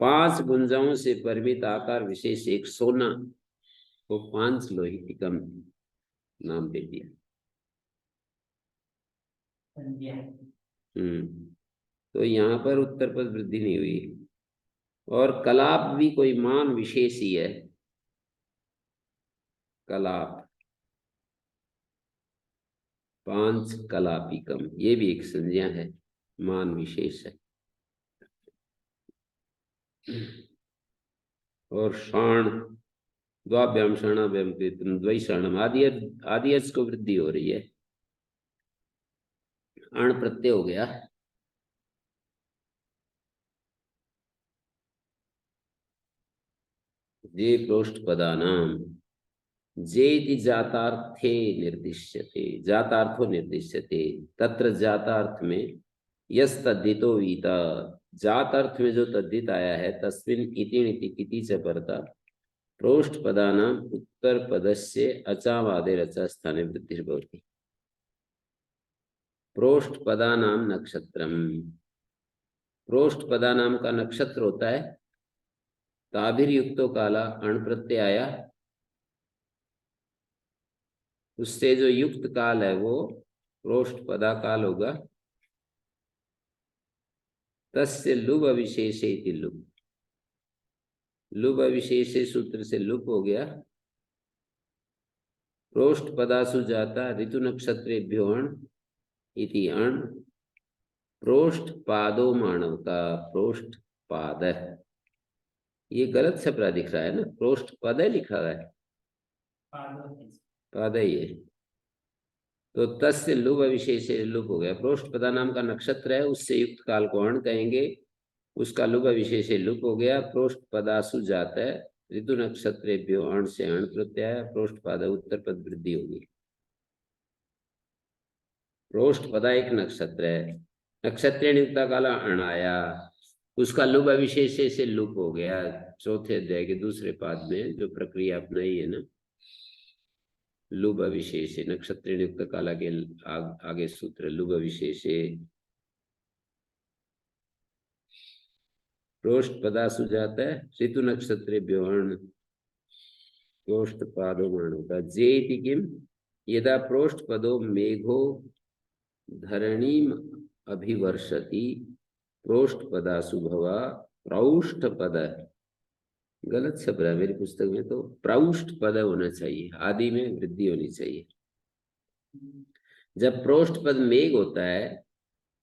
5 गुंजाओं से परिमित आकार विशेष एक सोना को 5 लोहितिकम नाम दे दिया। तो यहाँ पर उत्तर पद वृद्धि नहीं हुई। और कलाप भी कोई मान विशेष ही है। कलाप, 5 कलापिकम, ये भी एक संज्ञा है, मान विशेष है। और शाण द्वाभ्याम शरणाभ्याम कृतम द्वै शरणम आदि आदि अर्थ को वृद्धि हो रही है। अण प्रत्यय हो गया। जे प्रोष्ठ पदानाम जेति जातार्थे निर्दिश्यते जातार्थो निर्दिश्यते तत्र जातार्थ में यस तद्धितो वीता जात अर्थ में जो तद्धित आया है तस्मिन् इति नीति किति च परता प्रोष्ठ पदानाम उत्तर पदस्य अचावादेर अचा स्थाने वृद्धिर्भवति। प्रोष्ठ पदानाम नक्षत्रम प्रोष्ठ पदानाम का नक्षत्र होता है ताभिर युक्तो काला अण प्रत्यय आया उससे जो युक्त काल है वो प्रोष्ठ पदा काल होगा। तस्य लुभ अविशेषे इति लुभ लुभ अविशेषे सूत्र से लुप हो गया। प्रोष्ठ पदासु जाता ऋतु नक्षत्रेभ्यो अण इति अण प्रोष्ठ पादो मानव का प्रोष्ठ पाद ये गलत छपरा दिख रहा है ना प्रोष्ठ पद लिखा हुआ है पाद ही है। तो तस्य लुभ विशेष लुप हो गया। प्रोष्ठ पदा नाम का नक्षत्र है उससे युक्त काल को अण कहेंगे उसका लुभ विशेष लुप हो गया। प्रोष्ठ पदासु जाता है ऋतु नक्षत्रेभ्यो अण से अण प्रत्यय प्रोष्ठ पाद उत्तर पद वृद्धि होगी। प्रोष्ठ पदा एक नक्षत्र है नक्षत्र नियुक्ता काला अण आया उसका लुभ विशेष से लुप हो गया। चौथे अध्याय के दूसरे पाद में जो प्रक्रिया अपनाई है ना लुभ विशेष नक्षत्र नियुक्त काला के आगे सूत्र लुभ विशेष प्रोष्ठ पदासु जाता है ऋतु नक्षत्र व्योहण प्रोष्ठ पादो मानवता जेति किम यदा प्रोष्ठ पदो मेघो धरणीम अभिवर्षति प्रोष्ठ पदासु भवा प्रौष्ठ पद गलत छप रहा है मेरी पुस्तक में तो प्रौष्ठ पद होना चाहिए आदि में वृद्धि होनी चाहिए। जब प्रोष्ठ पद मेघ होता है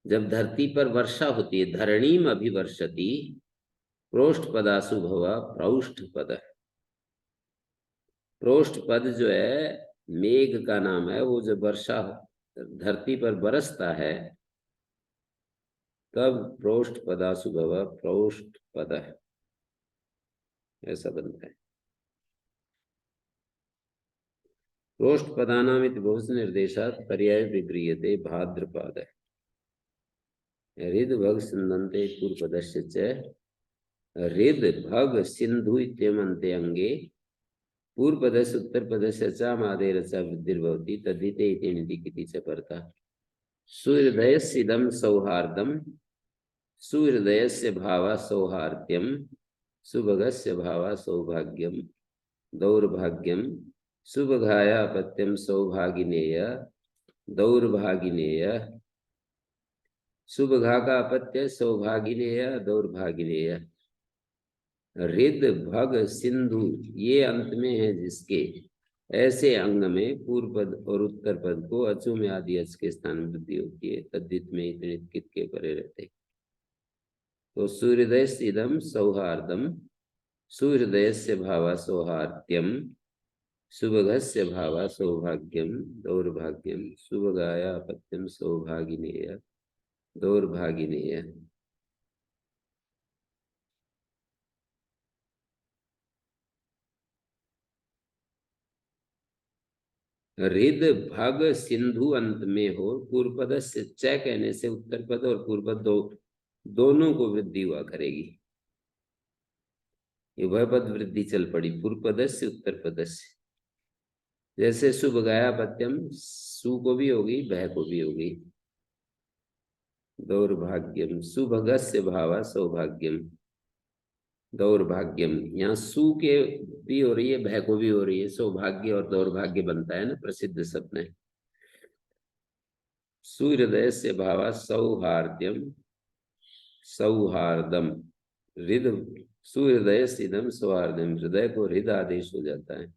जब धरती पर वर्षा होती है धरणीम अभिवर्षति प्रोष्ठ पदासु भवा प्रौष्ठ पद प्रोष्ठ पद जो है मेघ का नाम है वो जब वर्षा धरती पर बरसता है तब प्रोष्ठ पदासु भवा प्रौष्ठ पद ऐसा बनता है। प्रोष्ठ पदानामिति बहुवचन निर्देशात् पर्याय विक्रियते भाद्रपाद हृद भग सिन्धन्ते पूर्वपदस्य च हृद भग सिंधु इत्यमन्ते अंगे पूर्वपदस्य उत्तरपदस्य च मादेर च वृद्धिर्भवति तद्धिते इति नीति किति च परता सुहृदयस्येदं सौहार्दं सुहृदयस्य भावा सौहार्द्यं सुभगस्य भावा सौभाग्यम दौर्भाग्यम सुभगाया अपत्यम सौभागिनेय दौर्भागिनेय सुभगा का अपत्य सौभागिनेय दौर्भागिनेय हृद भग सिंधु ये अंत में है जिसके ऐसे अंग में पूर्व पद और उत्तर पद को अचु में आदि अच के स्थान में वृद्धि होती है तद्धित में इतने कित के परे रहते। तो सूर्योदय इदम सौहार्दम सूर्योदयस्य भावा सौहार्द्यम सुभगस्य भावा सौभाग्यम दौर्भाग्यम सुभगाया अपत्यम सौभागिनेय दौर्भागिनेय हृद भग सिंधु अंत में हो पूर्व पद से च कहने से उत्तर पद और पूर्व पद दोनों को वृद्धि हुआ करेगी। ये वह पद वृद्धि चल पड़ी पूर्व पद से उत्तर पद से जैसे शुभ गया पत्यम सु को भी होगी बह को भी होगी दौर्भाग्यम सुभगस्य भावा सौभाग्यम दौर्भाग्यम यहाँ सु के भी हो रही है भय को भी हो रही है सौभाग्य और दौर्भाग्य बनता है ना प्रसिद्ध शब्द है। सूर्योदय से भावा सौहार्द्यम सौहार्दम हृद सूर्योदय सिदम सौहार्दम हृदय को हृद आदेश हो जाता है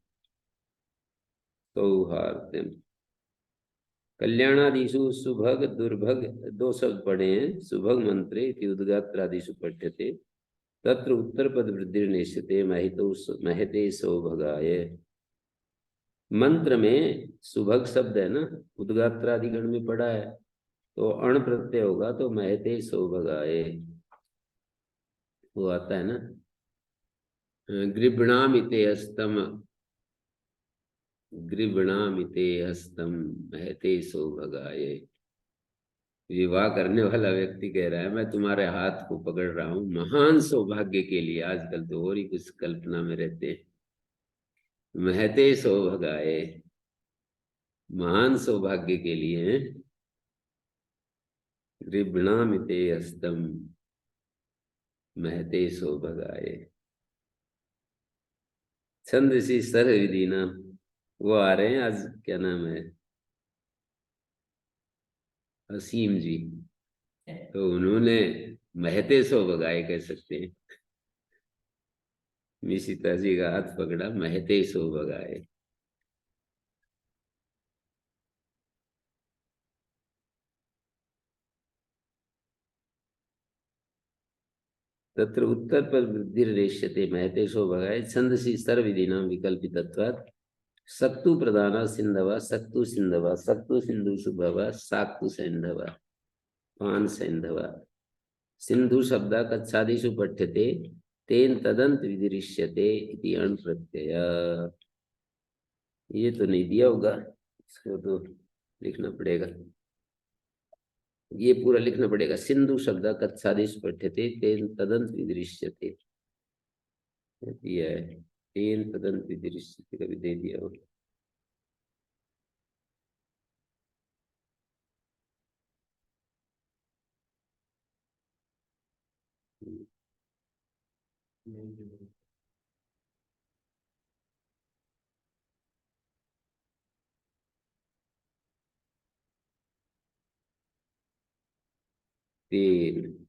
सौहार्दम। कल्याणादिषु सुभग दुर्भग दो शब्द पढ़े हैं सुभग मंत्रे उद्गात्रादिषु पठ्यते तत्र उत्तर पद वृद्धि निश्चिते महितो महते सौभगाय। मंत्र में सुभग शब्द है ना, उद्गात्रादिगण में पड़ा है, तो अण प्रत्यय होगा तो महते सौभगाय वो आता है ना। गृभणामिते हस्तम, गृभणामिते हस्तम महते सौभगाय। विवाह करने वाला व्यक्ति कह रहा है मैं तुम्हारे हाथ को पकड़ रहा हूं महान सौभाग्य के लिए। आजकल तो और ही कुछ कल्पना में रहते हैं। महते सौभगाए, महान सौभाग्य के लिए। गृभणामिते हस्तम महते सौभगाए। छंदसी सर विधि नाम, वो आ रहे हैं आज, क्या नाम है, असीम जी। तो उन्होंने महते सौभगाए कह सकते हैं। निशिता जी का हाथ पकड़ा, महते सौभगाए। तत्र उत्तर पर वृद्धिर्रेष्यते महते सौभगाय छंदसि सर्वविधिनां विकल्पितत्वात् सक्तु प्रधाना सिंधवा सक्तु सिंधवा सक्तु सिंधु सुभवा साक्तु सैंधवा पान सैंधवा। सिंधु शब्द कच्छादिषु पठ्यते तेन तदंत विदिरिष्यते इति अण प्रत्यय। ये तो नहीं दिया होगा, इसको तो लिखना पड़ेगा। ये पूरा लिखना पड़ेगा। सिंधु शब्द कच्छादिषु पठ्यते तेन तदंत विदिरिष्यते दिया है। तेन तदंत विदिरिष्यते कभी दे दिया हो। तेन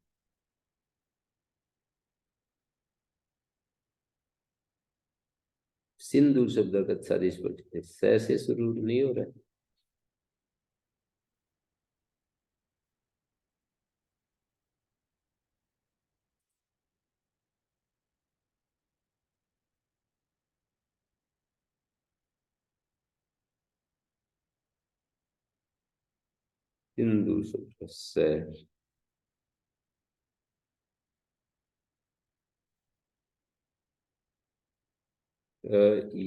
सिंधु शब्द कच्छादिषु पठ्यते, स से शुरू नहीं हो रहा है। सिंधु शब्द से ई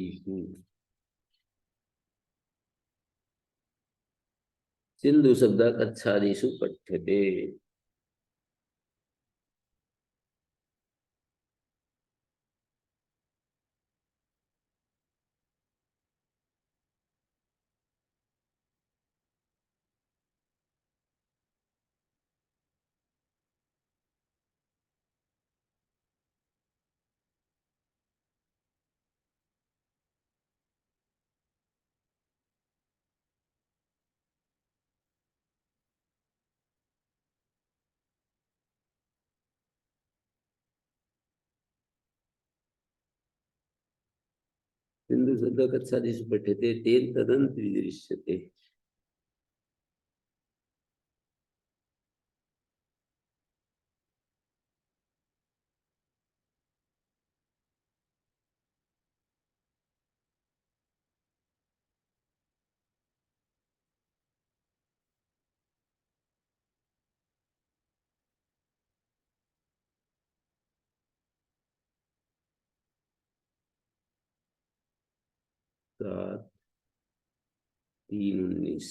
सिंधु शब्द कच्छादिषु पठ्यते। सिंधु शब्द कच्छादिषु पठ्यते तेन तदंत विदृश्यते। सात तीन 19।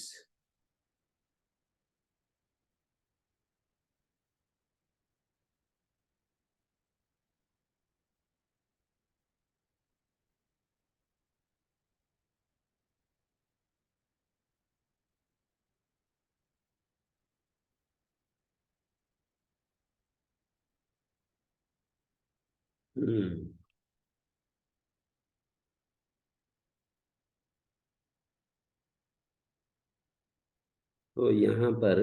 तो यहाँ पर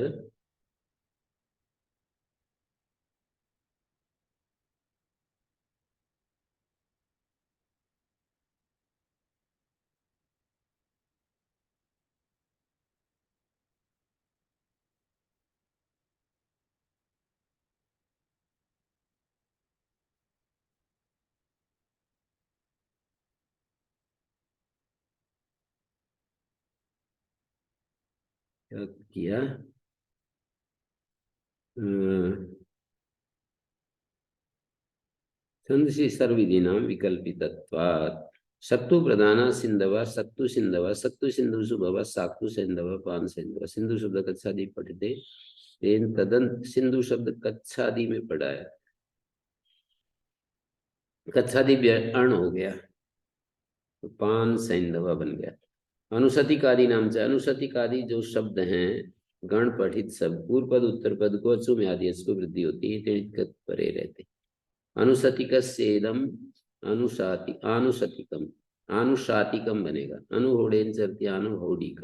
क्या किया, छंदसि सर्वविधिनां विकल्पितत्वात् सक्तु प्रधाना सिंधव सक्तु सिंधव सक्तु सिंधु सुभव साक्तु सिंधव पान सिंधव। सिंधु शब्द कच्छादी पढ़ते, तेन तदंत सिंधु शब्द कच्छादी में पढ़ा है, कच्छादी अण हो गया तो पान सैंधव बन गया। अनुसतिकादि नाम से, अनुसतिकादि जो शब्द हैं गण पठित शब्द, पूर्व पद उत्तर पद को अचु में आदि को वृद्धि होती है, तेज परे रहते। अनुसतिकस्येदम अनुसाति आनुसतिकम, आनुशातिकम बनेगा। अनुहोडेन चरति आनुहोडिक,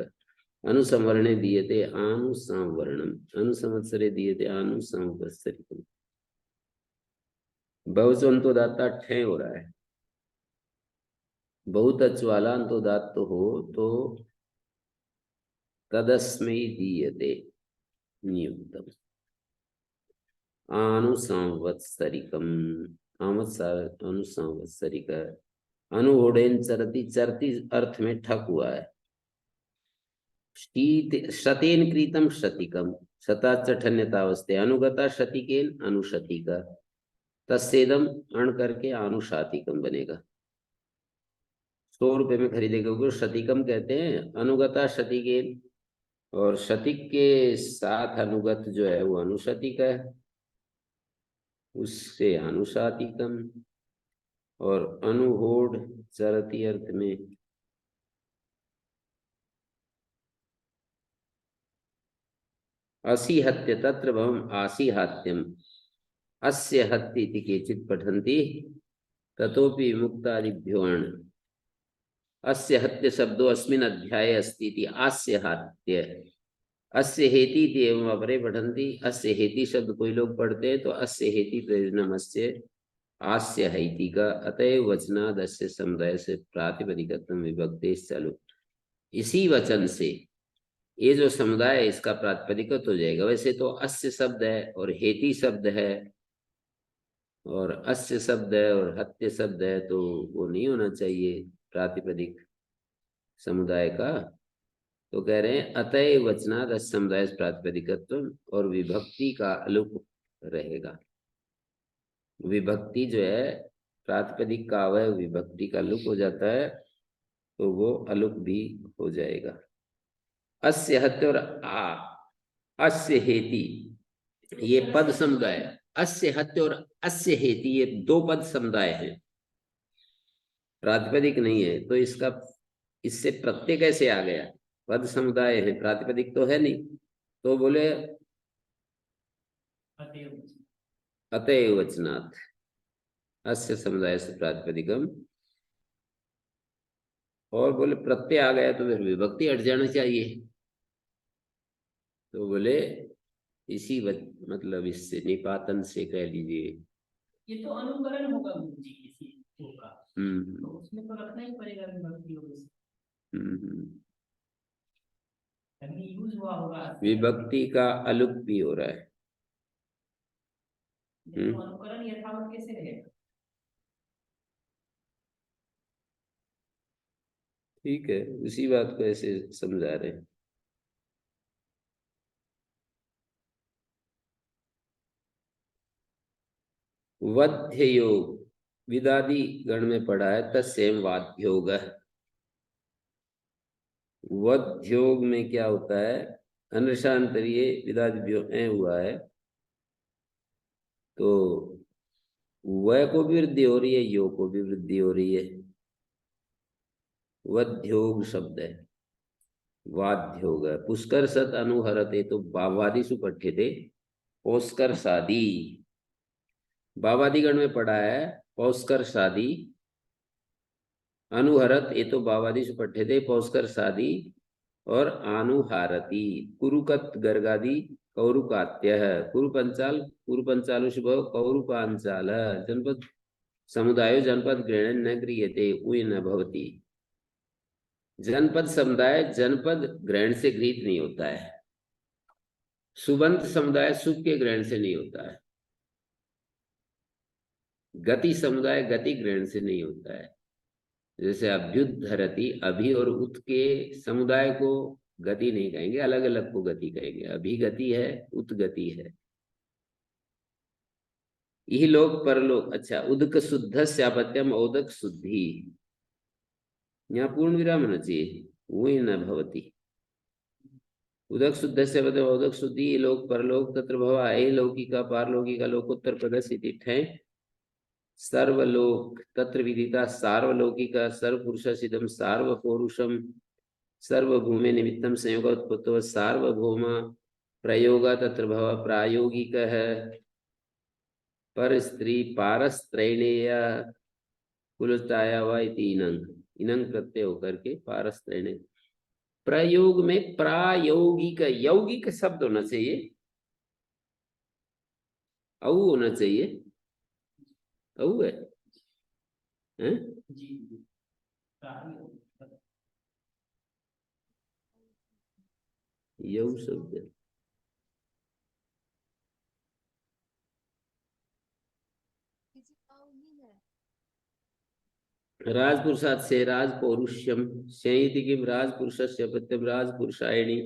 अनुसंवरणे दीयते आनुसंवरणम, अनुसंवत्सरे दीयते आनुसंवत्सरिकम। बहुचंतो दाता ठे हो रहा है, बहुत अचवाला तो दात तो हो तो तदस्मै दीयते नियुक्तम। आनुसंवत्सरिकम, अनुसंवत्सरिक। अनुहोडेन चरति, चरति अर्थ में ठक हुआ है। शतेन कृतम शतिकम, शता चठन्यतावस्थे, अनुगता शतिकेन अनुशतिका, तस्सेदम अण करके आनुशातिकम बनेगा। 100 रुपए में खरीदे गए को शतिकम कहते हैं, अनुगता शतिकेन, और शतिक के साथ अनुगत जो है वो अनुशतिका है, उससे अनुशातिकम। और अनुहोड चरति अर्थ में असि हत्य तत्र भवम आसी हात्यम, अस्य हत्ति इति केचित् पठन्ति, ततोपि मुक्तादिभ्यो अण्। अस्य हत्य शब्दो अस्मिन् अध्याये अस्ति इति आस्य हात्य, अस्य हेति इति एवं अपरे पठन्ति। अस्य हेति शब्द कोई लोग पढ़ते हैं तो अस्य हेति प्रयोजनम अस्य आस्य हैति का, अतएव वचनाद अस्य समुदाय से प्रातिपदिकत्व विभक्तेश्च चालू। इसी वचन से ये जो समुदाय है इसका प्रातिपदिकत्व हो जाएगा। वैसे तो अस्य शब्द है और हेति शब्द है और अस्य शब्द है और हत्य शब्द है, तो वो नहीं होना चाहिए प्रातिपदिक समुदाय का। तो कह रहे हैं अतएव वचनाद अस्य समुदाय से प्रातिपदिकत्व, और विभक्ति का अलुक रहेगा। विभक्ति जो है प्रातिपदिक का अवयव विभक्ति का लुक हो जाता है, तो वो अलुक भी हो जाएगा। अस्य हत्य और अस्य हेति ये पद समुदाय, अस्य हत्य और अस्य हेति ये 2 पद समुदाय हैं, प्रातिपदिक नहीं है। तो इसका इससे प्रत्यय कैसे आ गया, पद समुदाय है, प्रातिपदिक तो है नहीं। तो बोले अतएव वचनात् अस्य समुदाय से प्रातिपदिकम, और बोले प्रत्यय आ गया तो फिर विभक्ति हट जाना चाहिए। तो बोले इसी मतलब इससे निपातन से कह लीजिए, ये तो अनुकरण होगा गुरु जी किसी का, तो उसमें तो रखना ही पड़ेगा विभक्ति होगी। यूज हुआ होगा, विभक्ति का अलुक भी हो रहा है। तो अनुकरण यथावत कैसे रहेगा? ठीक है, उसी बात को ऐसे समझा रहे हैं। वध्य योग विदादि गण में पढ़ा है, तस्सेम वाद्योग। वध्योग में क्या होता है, अनृषांतरीय विदादिभ्यो ए हुआ है, तो वह को भी वृद्धि हो रही है, यो को भी वृद्धि हो रही है। वध्योग शब्द है, वाद्योग। पुष्कर सत अनुहरते, तो बावादिशु पठ्यते पौष्कर सादी, बावादि गण में पढ़ा है पौष्कर सादी। अनुहरत ये तो बावादिशु पठ्यते पौष्कर सादी, और आनुहारती कुरुकत गर्गादि कौरुकात्य, कुरुपंचालु शुभ कौरुपांचाल, जनपद समुदायो जनपद ग्रहण न गृह्यते उय न भवति। जनपद समुदाय जनपद ग्रहण से गृहित नहीं होता है, सुबंत समुदाय सुब के ग्रहण से नहीं होता है, गति समुदाय गति ग्रहण से नहीं होता है। जैसे अभ्युद्धरति, अभि और उत के समुदाय को गति नहीं कहेंगे, अलग अलग को गति कहेंगे। अभिगति है, उत्गति है। यही लोक परलोक। अच्छा, उदक शुद्ध श्यापत्यम औदक शुद्धि, यहाँ पूर्ण विराम होना चाहिए, वही न भवती। उदक शुद्ध से मतलब औदक शुद्धि, लोक परलोक तत्र भवा ए लौकिका पारलौकिका लोकोत्तर पदस्थिति ठे सर्वलोक तत्र विदिता सार्वलौकिका सर्वपुरुष सिद्धम सार्वपौरुषम सर्वभूमे निमित्तम संयोग उत्पत्तो सार्वभौम प्रयोग तत्र भव प्रायोगिक है पर स्त्री पारस्त्रैणेय कुलताया व इति इनंग, इनंग प्रत्यय होकर के पारस्त्रैणेय। प्रयोग में प्रायोगिक, यौगिक शब्द होना चाहिए, औ होना चाहिए, औ है, हैं? जी। यौ शब्द राजपुरुषात् से राजपौरुष्यम संयति किम राजपुरुषस्य प्रत्यम राजपुरुषायणी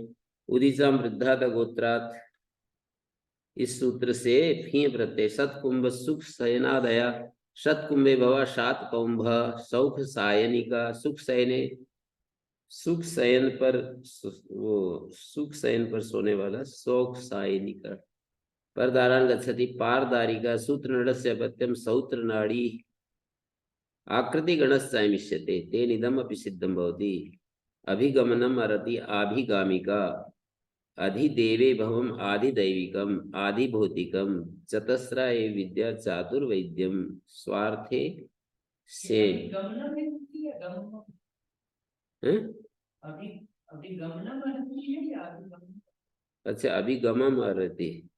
उदिचाम वृद्धात गोत्रात्। इस सूत्र से फी प्रत्यय सतकुंभ सुख शयनादया सतकुंभे भवा सात कुंभ सौख सायनिका सुख शयने, सुख शयन पर वो सुख शयन पर सोने वाला सौख सायनिका। परदारान गच्छति पारदारिका सूत्र नडस्य पत्यम सौत्र नाड़ी आकृति गणश्चामिष्यते तेन इदम अपि सिद्धम भवति। अभिगमनम अरति आभिगामिका अधिदेवे भवम आधिदैविकम आधिभौतिकम चतस्रा ए विद्या चातुर्वैद्यम स्वार्थे से गमनम है कि गमनम? हैं? अभी अभी गमनम है या अभिगमनम? अच्छा, अभिगमम अरति,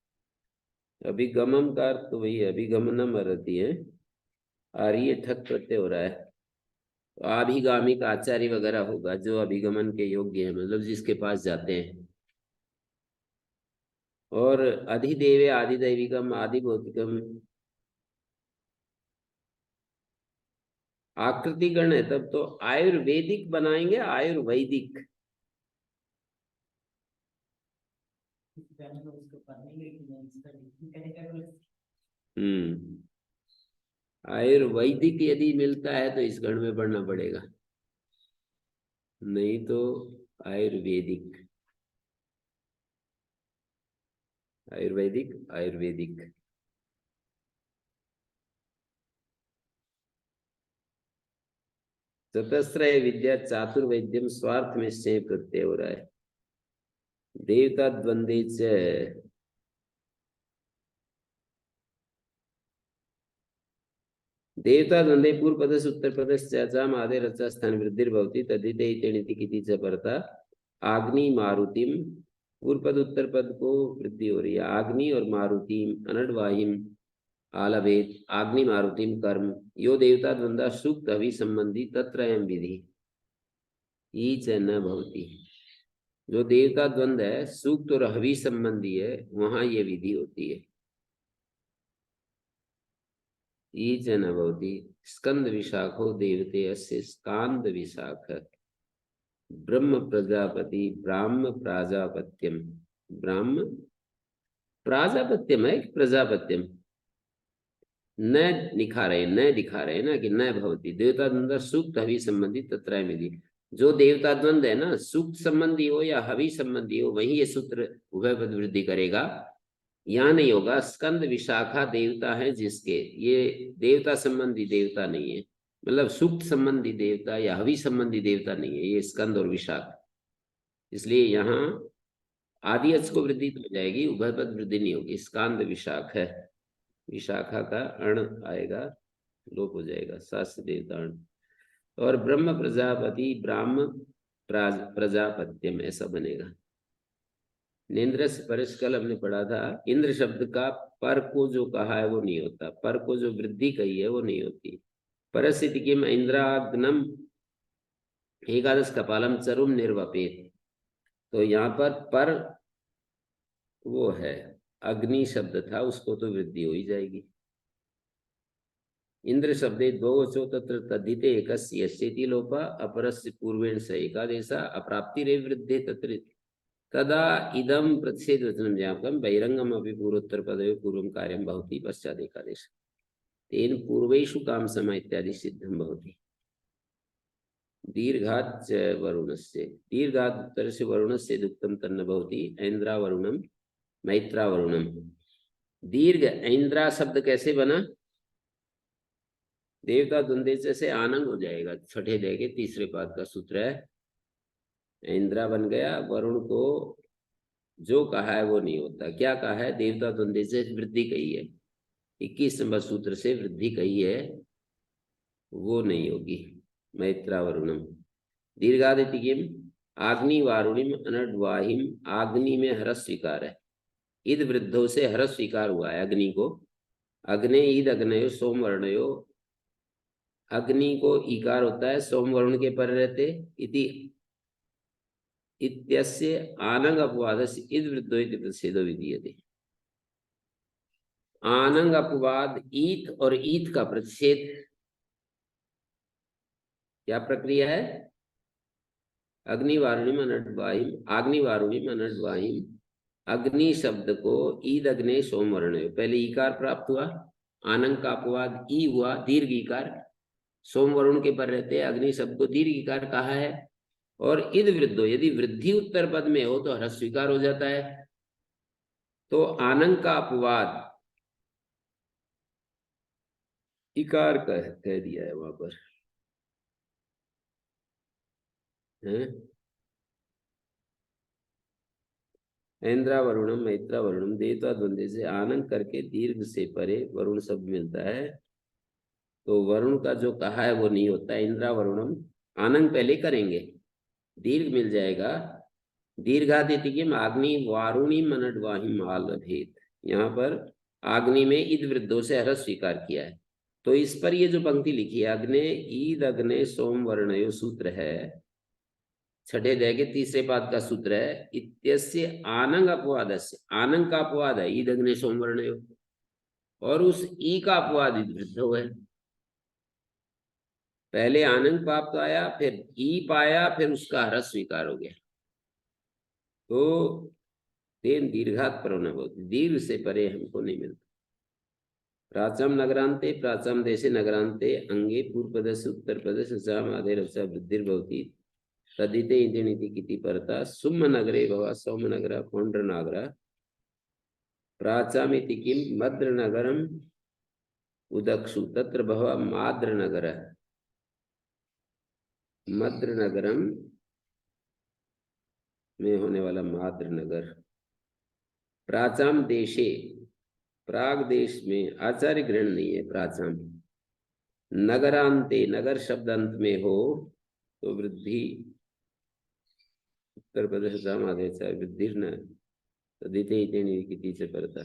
अभिगमम का अर्थ तो वही है, अभिगमनम अरति है, आर्य ठक प्रत्यय हो रहा है। तो आभिगामी का आचार्य वगैरह होगा जो अभिगमन के योग्य है, मतलब जिसके पास जाते हैं। और अधिदेवे आदिदैविकम आदिभौतिकम आकृति गण है, तब तो आयुर्वेदिक बनाएंगे, आयुर्वैदिक। आयुर्वैदिक यदि मिलता है तो इस गण में पढ़ना पड़ेगा, नहीं तो आयुर्वेदिक, आयुर्वैदिक, आयुर्वेदिक। चतस्रय विद्या चातुर्वैद्यम स्वार्थ में से प्रत्यय हो रहा है। देवता द्वंद्वे च देवता द्वंद्वे पूर्व पदस उत्तर पदस चाचाम आदे रचा स्थान वृद्धिर्भवति तद्धिते इत्येनिति किति च परता आग्नि मारुतिम। पूर्व पद उत्तर पद को वृद्धि हो रही है, आग्नि और मारुतिम अनडवाहिम आलभेद आग्नि मारुतिम कर्म यो देवता द्वंद्वा सूक्त अभि संबंधी तत्रयम विधि ईच न भवति। जो देवता द्वंद है सूक्त और हवि संबंधी है, वहां ये विधि होती है। ईच न भवति। स्कंद विशाखो देवते अस्य स्कांद विशाख ब्रह्म प्रजापति ब्राह्म प्राजापत्यम, ब्राह्म प्राजापत्यम है कि प्रजापत्यम, न दिखा रहे ना कि न भवती। देवता द्वंद्व सूक्त हवि संबंधी तत्रय विधि। जो देवता द्वंद है ना, सूक्त संबंधी हो या हवि संबंधी हो, वही ये सूत्र उभय पद वृद्धि करेगा। यहाँ नहीं होगा। स्कंद विशाखा देवता है जिसके, ये देवता संबंधी देवता नहीं है, मतलब सूक्त संबंधी देवता या हवि संबंधी देवता नहीं है ये स्कंद और विशाख। इसलिए यहाँ आदि अच को वृद्धि तो हो जाएगी, उभय पद वृद्धि नहीं होगी। स्कांद विशाख है, विशाखा का अण आएगा, लोप हो जाएगा, शास्त्र देवता अण। और ब्रह्म प्रजापति ब्राह्म प्रजापत्यम ऐसा बनेगा। नेन्द्र से परस कल हमने पढ़ा था, इंद्र शब्द का पर को जो कहा है वो नहीं होता, पर को जो वृद्धि कही है वो नहीं होती। परस्थिति किम इंद्राग्नम एकादश कपालम चरुम निर्वपेत। तो यहाँ पर वो है, अग्नि शब्द था, उसको तो वृद्धि हो ही जाएगी। इंद्र शब्दे द्वौ वचो तत्र तद्धिते एकस्य यस्येति लोपः अपरस्य पूर्वेण स एकादेशः अप्राप्तिरेव वृद्धे तत्र तदा इदं प्रतिषेधवचनं ज्ञापकं बहिरंगम अपि पूर्वोत्तरपदयोः पूर्वं कार्यं भवति पश्चात् एकादेशः तेन पूर्वेषु काम समय इत्यादि सिद्धं भवति। दीर्घात् च वरुणस्य दीर्घात् उत्तरस्य वरुणस्य दुक्तं तन्न भवति ऐन्द्रावरुणं मैत्रावरुणम। दीर्घ ऐन्द्रा शब्द कैसे बना? देवता द्वंद्व से आनंद हो जाएगा, छठे दे के तीसरे पाद का सूत्र है। इंद्रा बन गया, वरुण को जो कहा है वो नहीं होता। क्या कहा है? देवता द्वंद्व से वृद्धि कही है, 21 नंबर सूत्र से वृद्धि कही है, वो नहीं होगी। मैत्रा वरुणम। दीर्घादिति किम आग्नि वारुणिम अनड्वाहिम। आग्नि में हरस स्वीकार है, ईद वृद्धों से हरस स्वीकार हुआ है अग्नि को। अग्नि ईद अग्नयो सोमवर्णयो। अग्नि को ईकार होता है, सोमवर्ण के पर रहते इति इत्यस्य आनंग अपवादस्य ईद वृद्धो इति प्रतिषेधो विधीयते। आनंग अपवाद ईत और ईत का प्रतिषेध क्या प्रक्रिया है? अग्निवारुणिम अनड्वाहिम। अग्निवारुणिम अनड्वाहिम। अग्नि शब्द को ईद अग्नि सोमवर्ण, पहले ईकार प्राप्त हुआ, आनंग का अपवाद ई हुआ, दीर्घ ईकार। सोमवरुण के पर रहते अग्नि शब्द को दीर्घ ईकार कहा है। और इद वृद्धो, यदि वृद्धि उत्तर पद में हो तो ह्रस्व स्वीकार हो जाता है। तो आनंग का अपवाद इकार कह दिया है वहां पर है। ऐन्द्रा वरुणम मैत्रा वरुणम। देवता द्वंद्व से आनंद करके दीर्घ से परे वरुण शब्द मिलता है, तो वरुण का जो कहा है वो नहीं होता। इंद्रा वरुणम आनंद पहले करेंगे, दीर्घ मिल जाएगा। दीर्घादिति किम आग्नि वारुणी मनडवाहिम आल भेद। यहाँ पर आग्नि में ईद वृद्धों से हरस स्वीकार किया है, तो इस पर ये जो पंक्ति लिखी है अग्ने ईद अग्ने सोम वर्णयो सूत्र है, छठे अध्याय के तीसरे पाद का सूत्र है। इत्यस्य आनंग अपवादस्य, आनंग का अपवाद है ईद अग्ने सोम वर्णयो, और उस ई का अपवाद ईद वृद्धो है। पहले आनंद प्राप्त आया, फिर ई पाया, फिर उसका हरस स्वीकार हो गया, तो तेन दीर्घात पर न होती, दीर्घ से परे हमको नहीं मिलता। प्राचम नगरांते प्राचम देशे नगरांते अंगे पूर्व पदस्य उत्तर पदस्य साम आधे रचा वृद्धिर्भवति तदिते इंद्रिणीति किति परता सुम नगरे भवा सौम नगर पौंड्र नागरा। प्राचामिति किम मद्र नगरम उदक्षु तत्र भवा माद्र नगर। मद्र नगरम में होने वाला माद्र नगर। प्राचाम देशे, प्राग देश में आचार्य ग्रहण नहीं है प्राचाम। नगरांते, नगर शब्द अंत में हो तो वृद्धि उत्तर प्रदेश आदेश वृद्धि न तदिते से पड़ता।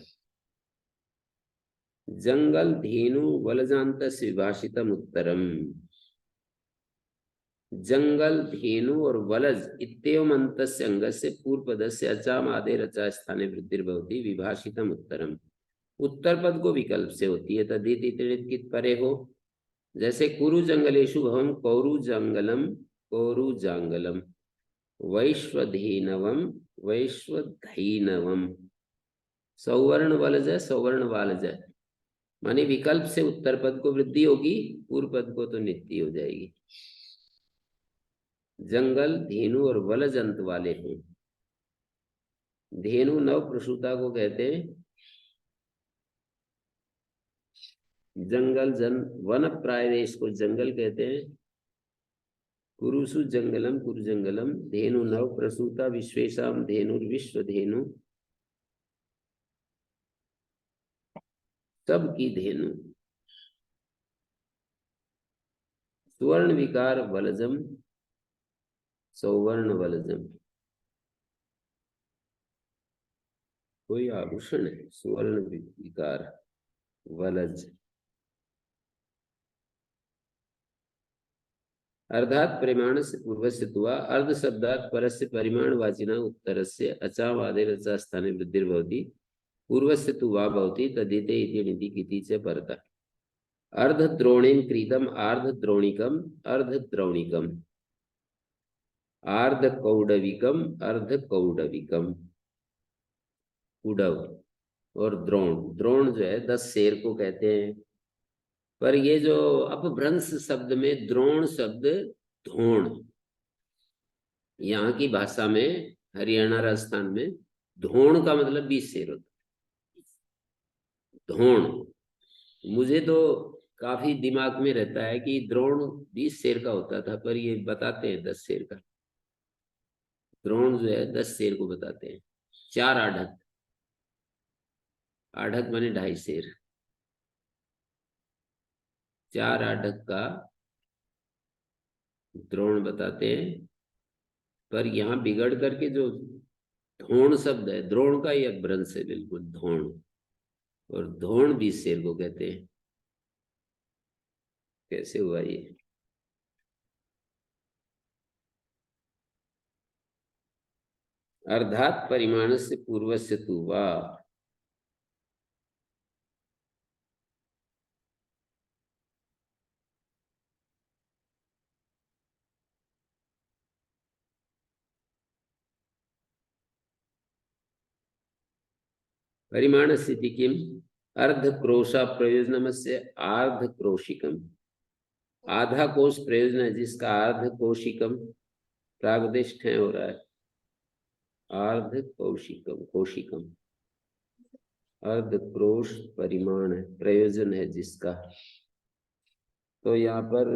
जंगल धेनु वलजांत विभाषितम उत्तरम। जंगल धेनु और वलज इत्येवं अंतस्य अंगस्य पूर्व पदस्य अचाम आदे रचा स्थाने वृद्धिर्भवति विभाषितम उत्तरम। उत्तर पद को विकल्प से होती है, तदिति कित परे हो। जैसे कुरु जंगलेशु भवम कौरु जंगलम कौरु जांगलम वैश्वधेनवम वैश्वधैनवम। सौवर्ण वलज है, सौवर्ण वालज है, माने विकल्प से उत्तर पद को वृद्धि होगी, पूर्व पद को तो नित्य हो जाएगी। जंगल धेनु और वलज अंत वाले हों। धेनु नव प्रसूता को कहते हैं। जंगल जन वन प्राय देश को जंगल कहते हैं। कुरुसु जंगलम कुरु जंगलम। धेनु नव प्रसूता विश्वेशम धेनुर्विश्व धेनु। सबकी धेनु। सुवर्ण विकार वलजम सौवर्ण वलजम। कोई आभूषण है, सुवर्ण विकार वलज। अर्धात परिमाण से पूर्व से तुआ अर्ध शब्दात परस्य परिमाण वाचिना उत्तर से अचाम आदे रचा स्थाने वृद्धिर्भवति पूर्व से तुवा भवति तदिते इति निधि किति च परता। अर्धद्रोणीं क्रीतम अर्धद्रोणिकम अर्धद्रोणिकम, अर्धकौडविकम अर्धकौडविकम। उडव और द्रोण, द्रोण जो है 10 शेर को कहते हैं। पर ये जो अपभ्रंश शब्द में द्रोण शब्द धोण, यहाँ की भाषा में हरियाणा राजस्थान में धोण का मतलब 20 शेर होता है। धोण मुझे तो काफी दिमाग में रहता है कि द्रोण 20 शेर का होता था, पर ये बताते हैं 10 शेर का। द्रोण जो है 10 शेर को बताते हैं। 4 आढ़त, आढ़त माने 2.5 शेर, 4 आढ़त का द्रोण बताते हैं। पर यहाँ बिगड़ करके जो धोण शब्द है, द्रोण का ही अपभ्रंश है बिल्कुल, धोण। और धोण 20 शेर को कहते हैं। कैसे हुआ ये? अर्धात परिमाण से पूर्व से तुवा, परिमाण स्थिति किम अर्धक्रोशा प्रयोजनमस्य अर्धक्रोशिकम, आधा कोश प्रयोजन है जिसका अर्धकोशिकम प्रागदेश ठय हो रहा है। अर्धकोशिकम, कोशिकम अर्धक्रोश परिमाण है, प्रयोजन है जिसका। तो यहाँ पर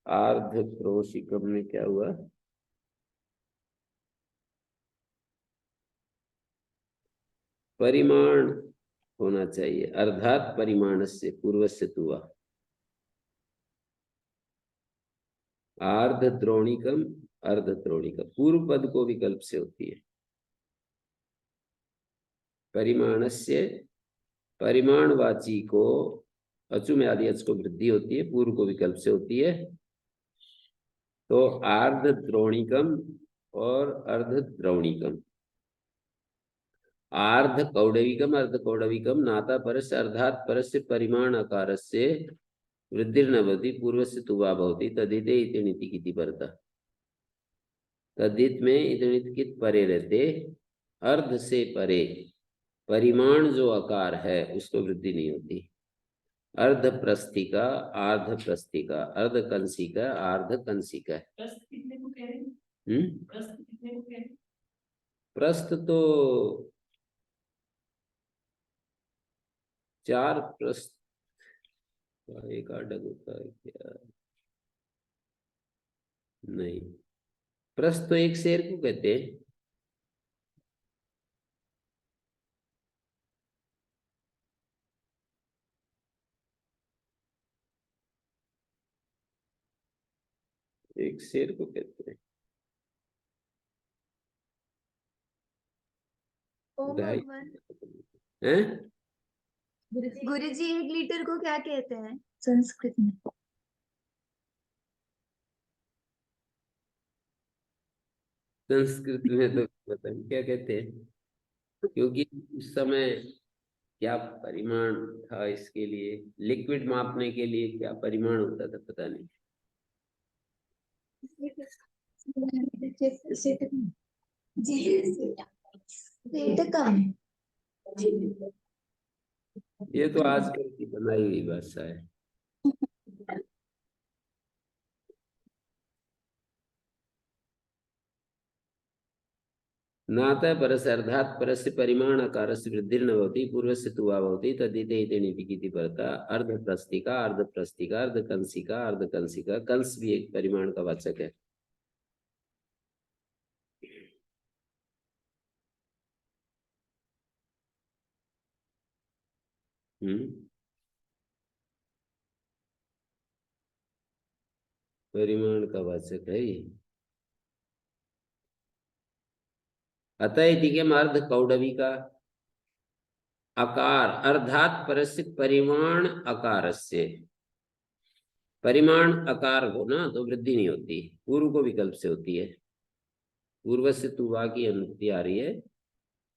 अर्धक्रोशिकम में क्या हुआ? परिमाण होना चाहिए, अर्थात परिमाण से पूर्व से तुआ। अर्ध द्रोणिकम अर्ध द्रोणिकम पूर्व पद को विकल्प से होती है। परिमाण से परिमाणवाची को अचु में आदि अच को वृद्धि होती है, पूर्व को विकल्प से होती है। तो अर्ध द्रोणिकम और अर्ध द्रोणिकम, अर्ध कौडविकम अर्ध कौडविकम नाता परस्य अर्धात परस्य परिमाण अकार से वृद्धि न भवति पूर्व से तुवा भवति तदिते इति किति परता। तदित में इतनित कित परे रहते, अर्ध से परे परिमाण जो आकार है उसको वृद्धि नहीं होती। अर्ध प्रस्थिका अर्ध प्रस्थिका, अर्ध कंसिका अर्ध कंसिका। प्रस्थ कितने को कह रहे हैं? प्रस्थ कितने को कह रहे हैं? प्रस्थ तो 4 प्रस्थ, एक आडक होता है क्या? नहीं, प्रस्थ तो 1 शेर को कहते हैं। एक शेर को कहते हैं। ओ ढाई भगवान, हैं? गुरुजी 1 लीटर को क्या कहते हैं संस्कृत में? संस्कृत में तो पता नहीं क्या कहते हैं, क्योंकि उस समय क्या परिमाण था इसके लिए, लिक्विड मापने के लिए क्या परिमाण होता था पता नहीं। ये तो आजकल की बनाई हुई भाषा है। नातः परस्य अर्धात् परस्य परिमाण आकारस्य वृद्धिर्न भवति पूर्वस्य तुवा भवति तदिते इति नीति परता। अर्धप्रस्थिका अर्धप्रस्थिका अर्धकंसिका अर्धकंसिका, कंस भी एक परिमाण का वाचक है। परिमाण का वाचक है ये। अतः इति के अर्ध कौडवी का आकार अर्धात परस्य परिमाण आकार से, परिमाण आकार हो ना तो वृद्धि नहीं होती, पूर्व को विकल्प से होती है। पूर्व से तुवा की अनुमति आ रही है।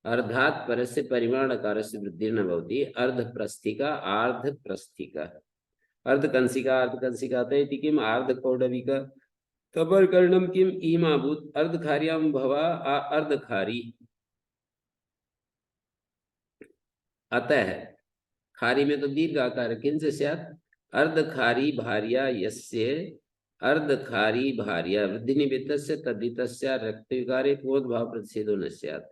अर्धात परस्य परिमाण आकार से वृद्धि न भवति, अर्ध प्रस्थिका अर्ध प्रस्थिका, अर्धकंसिका अर्धकंसिकाते इति किम अर्धकौडविक कबरकर्णम किम ईमाभूत अर्धखार्याम भवा अर्धखारी। अतः खारी में तो दीर्घ आकार है, किन से स्यात् अर्धखारी भार्या यस्य अर्धखारी भार्या वृद्धि निमित्तस्य तद्धितस्य रक्त विकारे पूर्ण भाव प्रतिषेधो न स्यात्।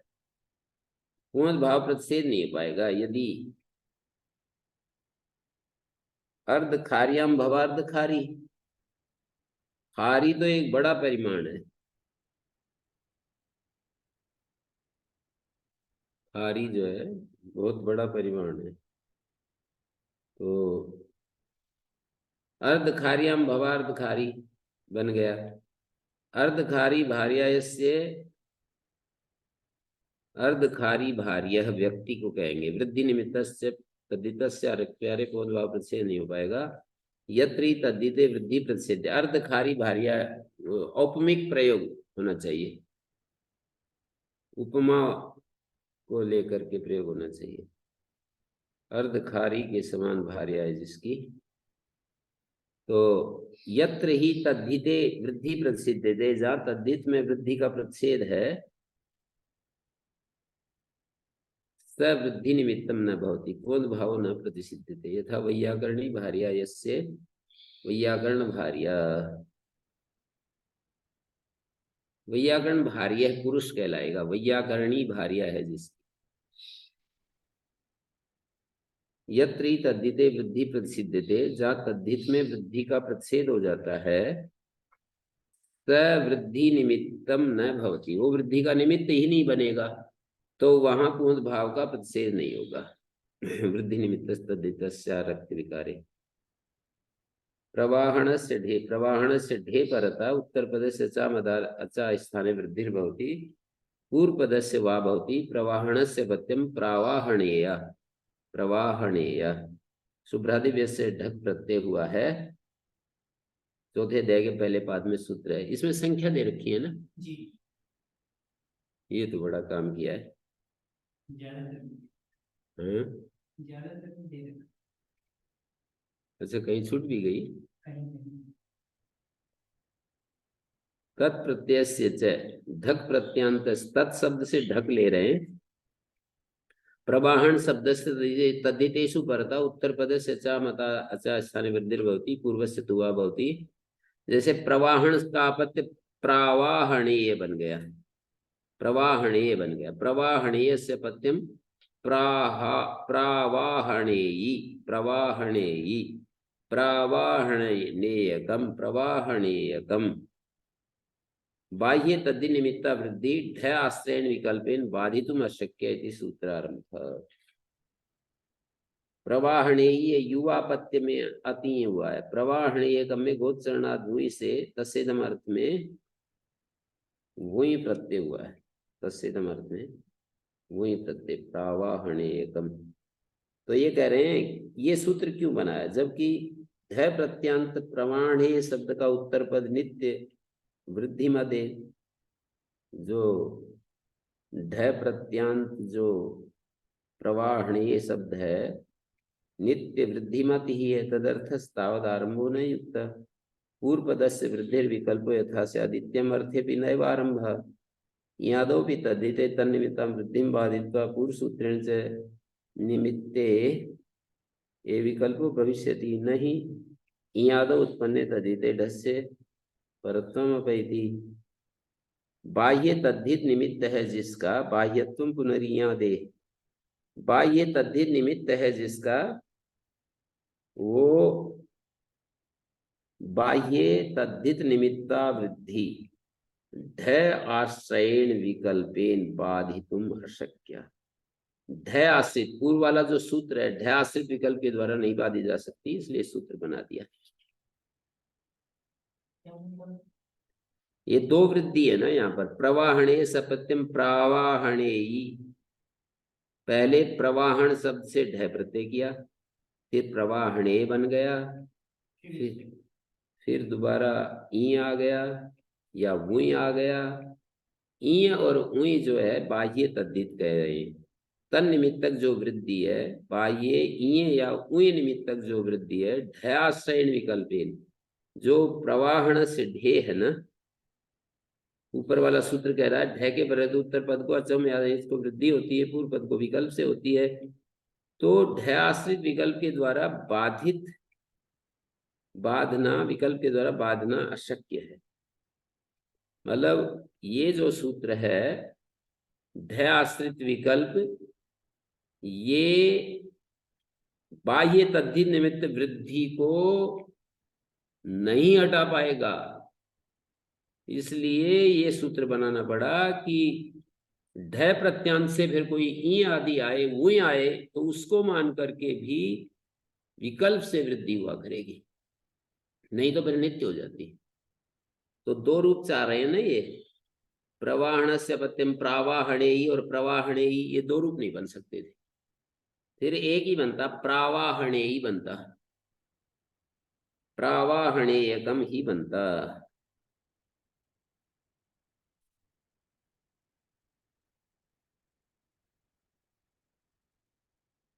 पूर्ण भाव प्रतिषेध नहीं हो पाएगा यदि अर्धखार्याम भवा अर्धखारी। खारी तो एक बड़ा परिमाण है, खारी जो है बहुत बड़ा परिमाण है। तो अर्धखार्याम भवा अर्धखारी बन गया। अर्धखारी भार्यायस्य अर्धखारी भार्य व्यक्ति को कहेंगे। वृद्धि निमित्तस्य तद्धितस्य रक्त्यारे पूर्ण भाव प्रतिषेध नहीं हो पाएगा। यत्रि तद्धिते वृद्धि प्रतिषेध। अर्धखारी भार्या औपमिक प्रयोग होना चाहिए, उपमा को लेकर के प्रयोग होना चाहिए। अर्धखारी के समान भार्या है जिसकी, तो यत्र ही तद्धिते वृद्धि प्रतिषिद्धते, जहाँ तद्धित में वृद्धि का प्रतिषेध है, सवृद्धि निमित्तम न भवति पूर्ण भाव न प्रतिषिद्धते। यथा वैयाकरणी भार्या यस्य वैयाकरण भार्या। वैयाकरण भार्या पुरुष कहलाएगा, वैयाकरणी भार्या है जिसकी। यत्रि तद्धिते वृद्धि प्रतिषिद्धते, जहाँ तद्धित में वृद्धि का प्रतिषेध हो जाता है, सवृद्धि निमित्तम न भवति, वो वृद्धि का निमित्त ही नहीं बनेगा, तो वहां पूर्ण भाव का प्रतिषेध नहीं होगा। वृद्धि निमित्त तद्धितस्य रक्त विकारे। प्रवाहण से ढे परता उत्तर पदस्य चा मदार अचा स्थाने वृद्धिर्भवति पूर्व पदस्य वा भवति प्रवाहणस्य पत्यम प्रावाहणेय। प्रवाहणेय शुभ्रादिव्य से ढक प्रत्यय हुआ है, चौथे अध्याय के पहले पाद में सूत्र है। इसमें संख्या दे रखी है ना जी, ये तो बड़ा काम किया है। हाँ? अच्छा कहीं छूट भी गई। तत्प्रत्यय से ढक प्रत्यांत तत् शब्द से ढक ले रहे हैं। प्रवाहन शब्द से तद्धितेषु परता उत्तर पद से चा मता अचा स्थाने वृद्धिर्भवति पूर्व से तुवा भवति। जैसे प्रवाहन का अपत्य प्रावाहणीय बन गया, प्रवाहणीय बन गया। प्रवाहणीय से पत्यम प्रावाहणेयी प्रवाहणेयी प्रवाहणेयकम प्रवाहणेयकम। बाह्य तद्धि निमित्ता वृद्धि ढ आश्रयण विकल्पेन बाधितुम अशक्य इति सूत्रारंभ। प्रवाहणेय युवापत्य में अतीय हुआ है। प्रवाहणेयकम में गोचरणात् भूयि से तस्सेदम अर्थ में भूयि प्रत्यय हुआ है। तस्सेदम अर्थ में भूयि प्रत्यय प्रवाहणेयकम। तो ये कह रहे हैं ये सूत्र क्यों बनाया, जबकि ध प्रत्यांत प्रवाहणेय शब्द का उत्तर पद नित्य वृद्धि मदे, जो ढ प्रत्यांत जो प्रवाहणीय शब्द है नित्य वृद्धि मत ही है। तदर्थस्तावद आरंभो न युक्त पूर्व पदस्य वृद्धिर विकल्पो यथा से आदित्यम अर्थे भी नैव आरंभ यादव भी तद्धिते तन्निमित्तं वृद्धिं बाधित्वा पूर्व सूत्रेण च निमित्ते ये विकल्पो भविष्यति नहीं यादव उत्पन्ने तद्धिते ढस्य परत्वम अपैति। बाह्य तद्धित निमित्त है जिसका बाह्यत्वम पुनरियादे, बाह्य तद्धित निमित्त है जिसका वो बाह्य तद्धित निमित्ता वृद्धि ढ आश्रयण विकल्पेन बाधितुम अशक्य। ढ आश्रित पूर्व वाला जो सूत्र है ढ आश्रित विकल्प के द्वारा नहीं बाधी जा सकती, इसलिए सूत्र बना दिया। ये दो वृद्धि है ना यहाँ पर। प्रवाहणे सपत्यम प्रवाहणेयी, पहले प्रवाहन शब्द से ढ प्रत्यय किया, फिर प्रवाहणे बन गया, फिर दोबारा ई आ गया या वुई आ गया। ई और उई जो है बाह्य तद्धित कह रहे हैं, तन निमित्तक जो वृद्धि है, बाह्य इये या उय निमित्तक जो वृद्धि है, ढयाश्रयण विकल्पेन, जो प्रवाहण से ढे है ना, ऊपर वाला सूत्र कह रहा है ढह के परे उत्तर पद को अचम या इसको वृद्धि होती है, पूर्व पद को विकल्प से होती है। तो ढयाश्रित विकल्प के द्वारा बाधित, बाधना, विकल्प के द्वारा बाधना अशक्य है। मतलब ये जो सूत्र है ढयाश्रित विकल्प, ये बाह्य तद्धित निमित्त वृद्धि को नहीं हटा पाएगा। इसलिए ये सूत्र बनाना पड़ा कि ढ प्रत्यांश से फिर कोई ई आदि आए, वो आए, तो उसको मान करके भी विकल्प से वृद्धि हुआ करेगी, नहीं तो फिर नित्य हो जाती। तो दो रूप चाह रहे हैं ना ये, प्रवाहण से पत्यम प्रावाहणेयी और प्रवाहणेयी, ये दो रूप नहीं बन सकते थे, फिर एक ही बनता, प्रावाहणेयी बनता, प्रावाहणेयकम ही बनता।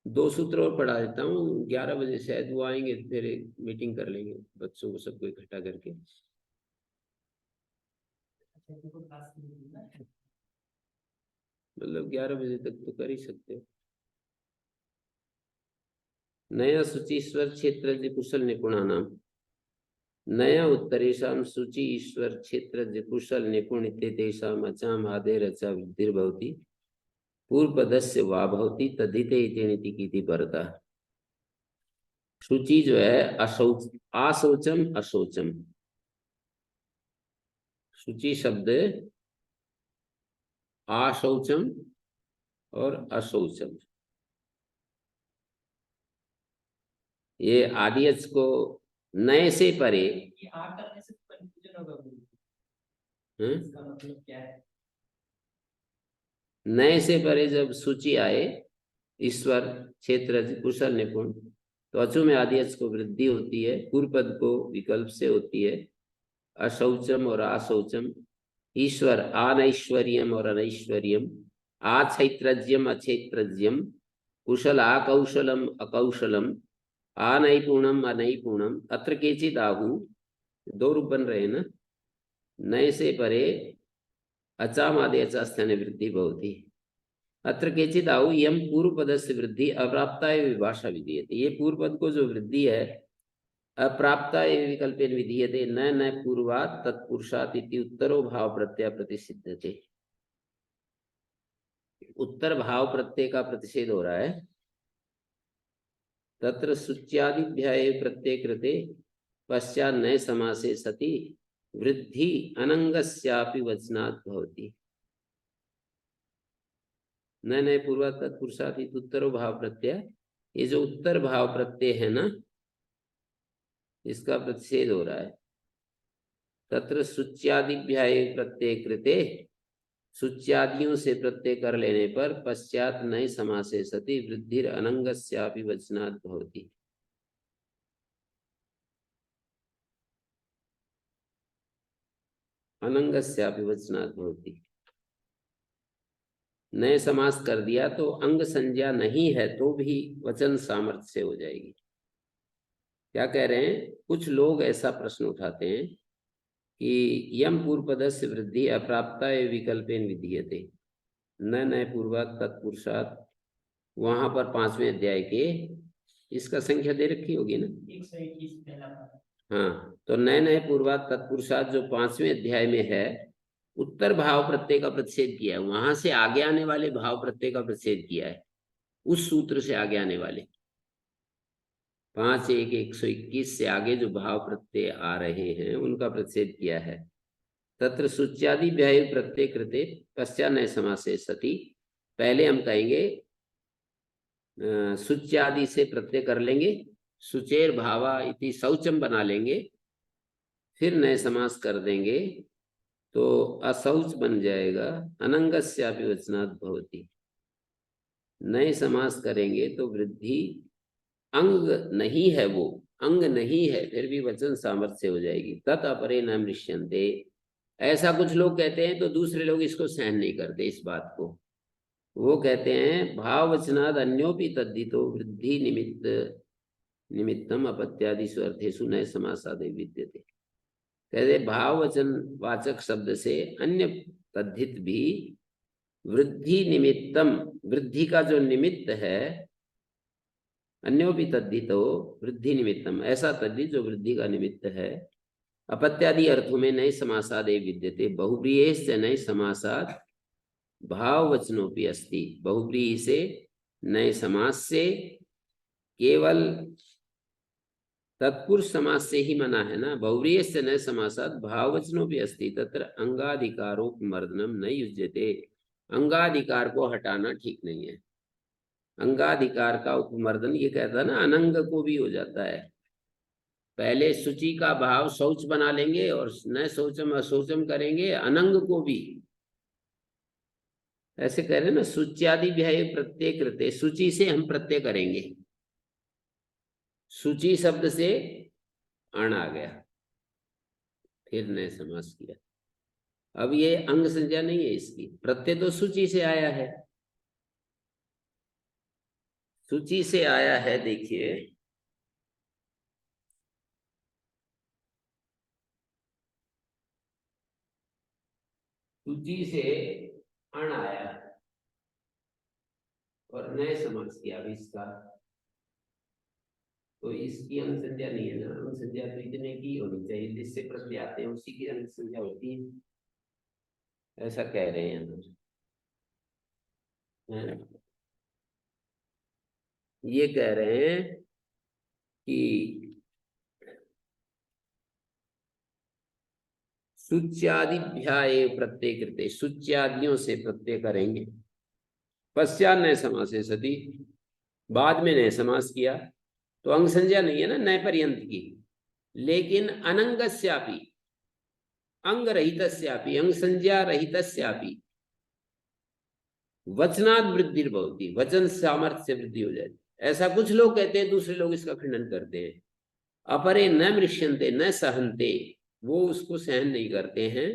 दो सूत्र और पढ़ा देता हूँ, 11 बजे शायद वो आएंगे, फिर एक मीटिंग कर लेंगे बच्चों को सबको इकट्ठा करके। मतलब 11 बजे तक तो कर ही सकते हो। नया सूची ईश्वर क्षेत्र कुशल निपुणा नाम, नया उत्तरेशम सूची ईश्वर क्षेत्र कुशल निपुण तेषाम अचाम आदेर अचा वृद्धिर्भवति, पूर्व पदस्य वा भवति तद्धिते इति कीति परता। सूची जो है अशौच, आशौचम अशौचम, सूची शब्द आशौचम और अशौचम, ये आदियच को नए से परे, ये आठ करने से कंफ्यूजन होगा गुरु, इसका मतलब क्या है? नए से परे जब सूची आए ईश्वर क्षेत्र कुशल निपुण, तो अचु में आदियच को वृद्धि होती है, पूर्व पद को विकल्प से होती है। अशौचम और अशौचम, ईश्वर अनैश्वर्यम और अनैश्वर्यम, आक्षैत्रज्यम अक्षैत्रज्यम, कुशल अकौशलम अकौशलम, अनैपुणम अनैपुणम, अत्र केचित् आहु, दो रूप बन रहे हैं ना, नए से परे अचाम आदि अचास्थाने वृद्धि भवति, अत्र केचित् आहु यम पूर्व पद से वृद्धि अप्राप्ताय विभाषा विधीयते, ये पूर्व पद को जो वृद्धि है अप्राप्ताय विकल्पेन विधीयते, न न पूर्वात् तत्पुरुषात् इति उत्तरो भाव प्रत्यय प्रतिषिध्यते। उत्तर भाव प्रत्यय का प्रतिषेध हो रहा है। तत्र सूच्यादिभ्याय प्रत्यय कृते पश्चात नए समासे सति वृद्धि अनंगस्यापि वचनात् भवति, न नए पूर्वात् तत्पुरुषात् इति उत्तरो भाव प्रत्यय, ये जो उत्तर भाव प्रत्यय है ना, इसका प्रतिषेध हो रहा है। तत्र सूच्यादिभ्याय प्रत्यय कृते, सूच्यादियों से प्रत्यय कर लेने पर पश्चात नए समासे सति वृद्धिर अनंगस्यापि वचनात् भवति। अनंगस्यापि वचनात् भवति, नए समास कर दिया तो अंग संज्ञा नहीं है तो भी वचन सामर्थ्य से हो जाएगी। क्या कह रहे हैं, कुछ लोग ऐसा प्रश्न उठाते हैं कि यम पूर्व पदस्य वृद्धि अप्राप्ताय विकल्पेन विधीयते, न नए पूर्वात् तत्पुरुषात्, वहां पर 5वें अध्याय के, इसका संख्या दे रखी होगी ना, 121 पहला पारा। हाँ, तो नए नए पूर्वात् तत्पुरुषात् जो 5वें अध्याय में है, उत्तर भाव प्रत्यय का प्रतिषेध किया है, वहां से आगे आने वाले भाव प्रत्यय का प्रतिषेध किया है, उस सूत्र से आगे आने वाले 5-1-121 से आगे जो भाव प्रत्यय आ रहे हैं उनका प्रतिषेध किया है। तत्र सूच्यादि व्याय प्रत्यय कृते पश्चात नए समासे सति, पहले हम कहेंगे सूच्यादि से प्रत्यय कर लेंगे, सुचेर भावा इति शौचम बना लेंगे, फिर नए समास कर देंगे तो असौच बन जाएगा, अनंगस्यापि वचनात् भवति। नए समास करेंगे तो वृद्धि अंग नहीं है, वो अंग नहीं है, फिर भी वचन सामर्थ्य से हो जाएगी। तत् अपरे न मृष्यन्ते, ऐसा कुछ लोग कहते हैं तो दूसरे लोग इसको सहन नहीं करते इस बात को, वो कहते हैं भाववचनाद अन्योपि तद्धितो वृद्धि निमित्तम अपत्यादिषु अर्थेषु नए समासादे विद्यते। कहते भाववचन वाचक शब्द से अन्य तद्धित भी वृद्धि निमित्तम, वृद्धि का जो निमित्त है, अन्योपि तद्धितो वृद्धि निमित्तम, ऐसा तद्धित जो वृद्धि का निमित्त है, अपत्यादि अर्थों में नए समासादे विद्यते। बहुब्रीयेश्च नए समासाद भाववचनोपि अस्ति। बहुब्रीहि से नए समास से केवल तत्पुरुष समास से ही मना है ना। बहुब्रीयेश्च नए समासाद भाववचनोपि अस्ति तत्र अंगाधिकारोपमर्दनम न युज्यते। अंगाधिकार को हटाना ठीक नहीं है। अंगाधिकार का उपमर्दन, ये कहता है ना, अनंग को भी हो जाता है। पहले शुचि का भाव शौच बना लेंगे और न शौचम अशौचम करेंगे, अनंग को भी। ऐसे कह रहे ना, शुच्यादि भय प्रत्यय कृते, शुचि से हम प्रत्यय करेंगे। शुचि शब्द से अण आ गया, फिर नए समास किया। अब ये अंग संज्ञा नहीं है इसकी, प्रत्यय तो शुचि से आया है, शुचि से आया है। देखिए शुचि से अण आया और नए समास किया अभी इसका, तो इसकी अंग संज्ञा नहीं है ना। अंग संज्ञा तो इतने की होनी चाहिए, जिससे प्रत्यय आते हैं उसी की अंग संज्ञा होती है, ऐसा कह रहे हैं हम। ये कह रहे हैं कि शुच्यादिभ्याए प्रत्यय कृते, शुच्यादियों से प्रत्यय करेंगे। पश्चात नए समास है सती, बाद में नए समास किया तो अंग संज्ञा नहीं है ना नए पर्यंत की। लेकिन अनंगस्यापि, अंग रहितस्यापि, अंग संज्ञा रहितस्यापि वचनाद वृद्धि भवति, वचन सामर्थ्य से वृद्धि हो जाती। ऐसा कुछ लोग कहते हैं, दूसरे लोग इसका खंडन करते हैं। अपरे न मृष्यन्ते न सहन्ते, वो उसको सहन नहीं करते हैं।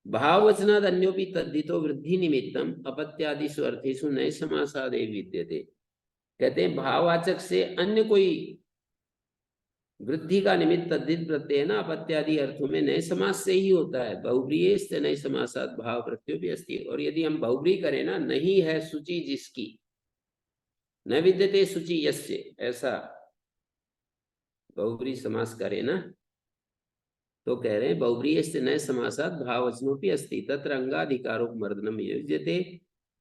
भाववचनाद अन्योपि तद्धितो वृद्धि निमित्तम अपत्यादिषु अर्थेषु नए समासादे विद्यते। कहते हैं भाववाचक से अन्य कोई वृद्धि का निमित्त तद्धित प्रत्यय है ना, अपत्यादि अर्थों में नए समास से ही होता है। बहुब्रीयेश्च नए समासाद भाव प्रत्यय भी अस्ति। और यदि हम बहुब्री करें ना, नहीं है शुचि जिसकी, न विद्यते शुचि यस्य, ऐसा बहुब्री समास करे ना, तो कह रहे हैं बहुब्रीयेश्च नए समासाद भाववचनोपि अस्ति तत्र अंगाधिकारोपमर्दनम युज्यते।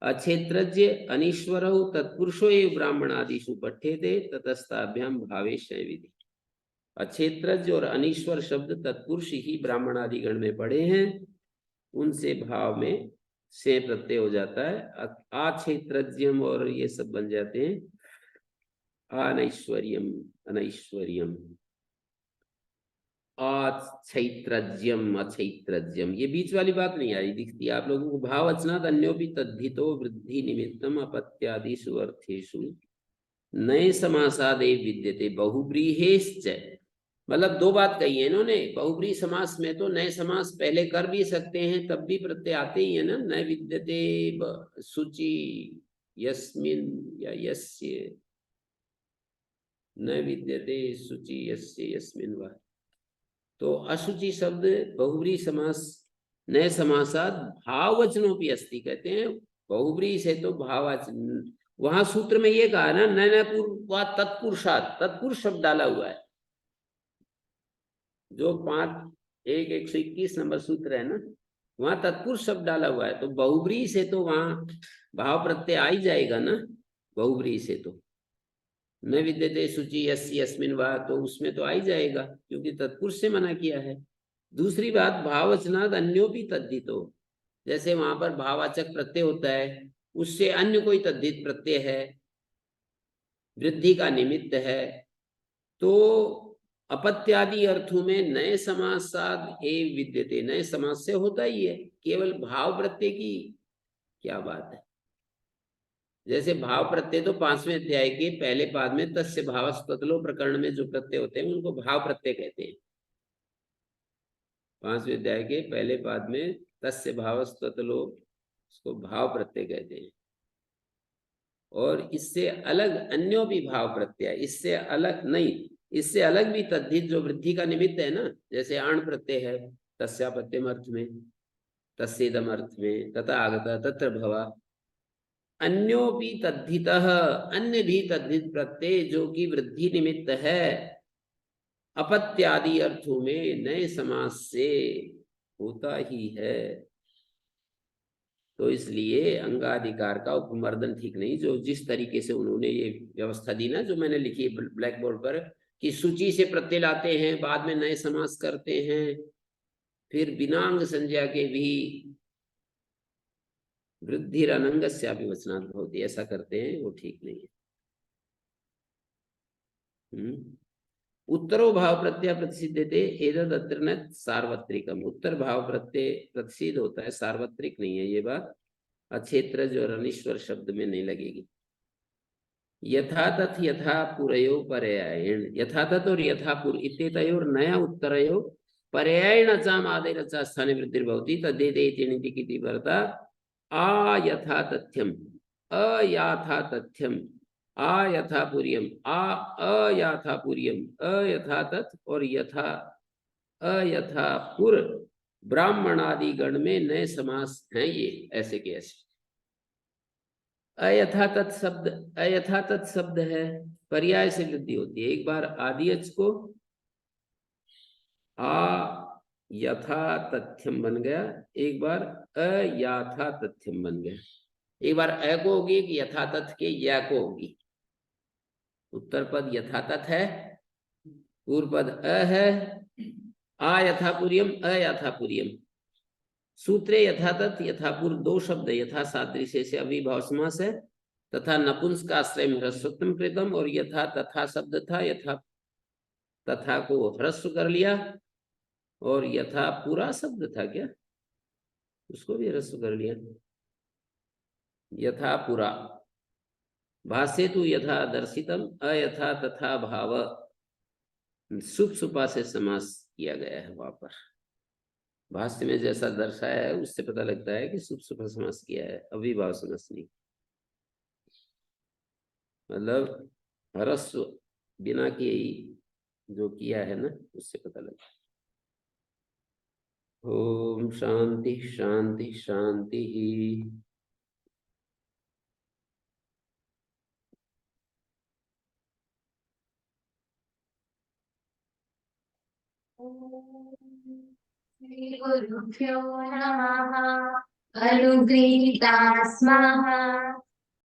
अक्षेत्रज्य अनीश्वरौ तत्पुरुषो एव ब्राह्मणादिषु पठ्यते ततस्ताभ्याम भावेश्च विधि। अक्षेत्रज्ञ और अनीश्वर शब्द तत्पुरुष ही ब्राह्मण आदि गण में पड़े हैं, उनसे भाव में से प्रत्यय हो जाता है। आक्षेत्रज्यम और ये सब बन जाते हैं अनैश्वर्यम, अनैश्वर्यम, आक्षैत्रज्यम, अक्षैत्रज्यम। ये बीच वाली बात नहीं आई दिखती आप लोगों को। भाववचनात् अन्योपि तद्धितो वृद्धि निमित्तम अपत्यादिषु अर्थेषु नए समासादे विद्यते बहुब्रीहेश्च। मतलब दो बात कही है इन्होंने। बहुब्री समास में तो नए समास पहले कर भी सकते हैं, तब भी प्रत्यय आते ही है ना। न विद्यते शुचि यस्मिन या यस्य, न विद्यते शुचि यस्य यस्मिन वा। तो अशुचि शब्द बहुब्री समास नए समासाद भाववचनों की अस्ति। कहते हैं बहुब्री से तो भाववचन, वहां सूत्र में ये कहा ना, नए पूर्व तत्पुरुषात, तत्पुरुष शब्द डाला हुआ है। जो 121 नंबर सूत्र है ना, वहां तत्पुरुष शब्द डाला हुआ है। तो बहुब्री से तो वहां भाव प्रत्यय आ ही जाएगा ना। बहुब्री से तो न विद्यते शुचि यस्य यस्मिन वा, तो उसमें तो आ ही जाएगा, क्योंकि तत्पुरुष से मना किया है। दूसरी बात, भाववचनाद अन्योपि तद्धितो, जैसे वहां पर भाववाचक प्रत्यय होता है, उससे अन्य कोई तद्धित प्रत्यय है, वृद्धि का निमित्त है, तो अपत्यादि अर्थों में नए समासाद एव विद्यते, नए समास से होता ही है। केवल भाव प्रत्यय की क्या बात है। जैसे भाव प्रत्यय तो 5वें अध्याय के पहले पाद में तस्य भावस्तलो प्रकरण में जो प्रत्यय होते हैं उनको भाव प्रत्यय कहते हैं। 5वें अध्याय के पहले पाद में तस्य भावस्तलो, उसको भाव प्रत्यय कहते हैं। और इससे अलग अन्यो भी भाव प्रत्यय, इससे अलग नहीं, इससे अलग भी तद्धित जो वृद्धि का निमित्त है ना, जैसे आण प्रत्यय है तस्यापत्यम अर्थ में, तस्येदम अर्थ में, तथा आगता तत्र भवा, अन्यो भी तद्धित, अन्य भी तद्धित प्रत्यय जो कि वृद्धि निमित्त है अपत्यादि अर्थों में नए समास से होता ही है। तो इसलिए अंगाधिकार का उपमर्दन ठीक नहीं, जो जिस तरीके से उन्होंने ये व्यवस्था दी ना, जो मैंने लिखी है ब्लैक बोर्ड पर, कि सूची से प्रत्यय लाते हैं, बाद में नए समास करते हैं, फिर बिना अंग संज्ञा के भी वृद्धि अनंगस्यापि वचनात् भवति, ऐसा करते हैं, वो ठीक नहीं है। उत्तरो भाव प्रत्यय प्रतिसिद्धते एतद् अत्र न सार्वत्रिकम, उत्तर भाव प्रत्यय प्रतिसिद्ध होता है, सार्वत्रिक नहीं है। ये बात अक्षेत्रज और अनिश्वर शब्द में नहीं लगेगी। यथा तथ यथा पुरयो पर्यायण, यथा तथ और यथा पुर इत्येतयोर नया उत्तरयो पर्यायण अचाम आदेर अचा स्थाने वृद्धिर्भवति तद्देते इति किति वर्ता आयथा तथ्यम, अयाथा तथ्यम, आयथापुर्यम, अयाथापुर्यम, अयथा तत् और यथा अयथापुर ब्राह्मणादि गण में नए समास हैं ये ऐसे के ऐसे। अयथा तत् शब्द, अयथा तत् शब्द है, पर्याय से वृद्धि होती है। एक बार आदियच को आ यथा तथ्यम बन गया, एक बार अयाथा तथ्यम बन गया। एक बार अ को होगी, एक यथा तथ के या को होगी। उत्तर पद यथा तथ है, पूर्व पद अ है, आ यथापुर्यम अयथापुर्यम। सूत्रे यथा तथ यथापुर दो शब्द यथा सादृश्य से अविभाव समास है, तथा नपुंसकाश्रय में ह्रस्वत्तम कृतम, और यथा तथा शब्द था, यथा तथा को ह्रस्व कर लिया, और यथा पूरा शब्द था क्या, उसको भी ह्रस्व कर लिया, यथा पूरा। भाष्ये तो यथा दर्शितम अयथा तथा भाव, सुप सुपा से समास किया गया है वहां पर। भाष्य में जैसा दर्शाया है उससे पता लगता है कि सुप सुपा समास किया है, अविभाव समास नहीं। मतलब ह्रस्व बिना के ही जो किया है ना, उससे पता लगता है। ओम शांति शांति शांति। श्री गुरुभ्यो नमः। अनुगृहीता स्मः।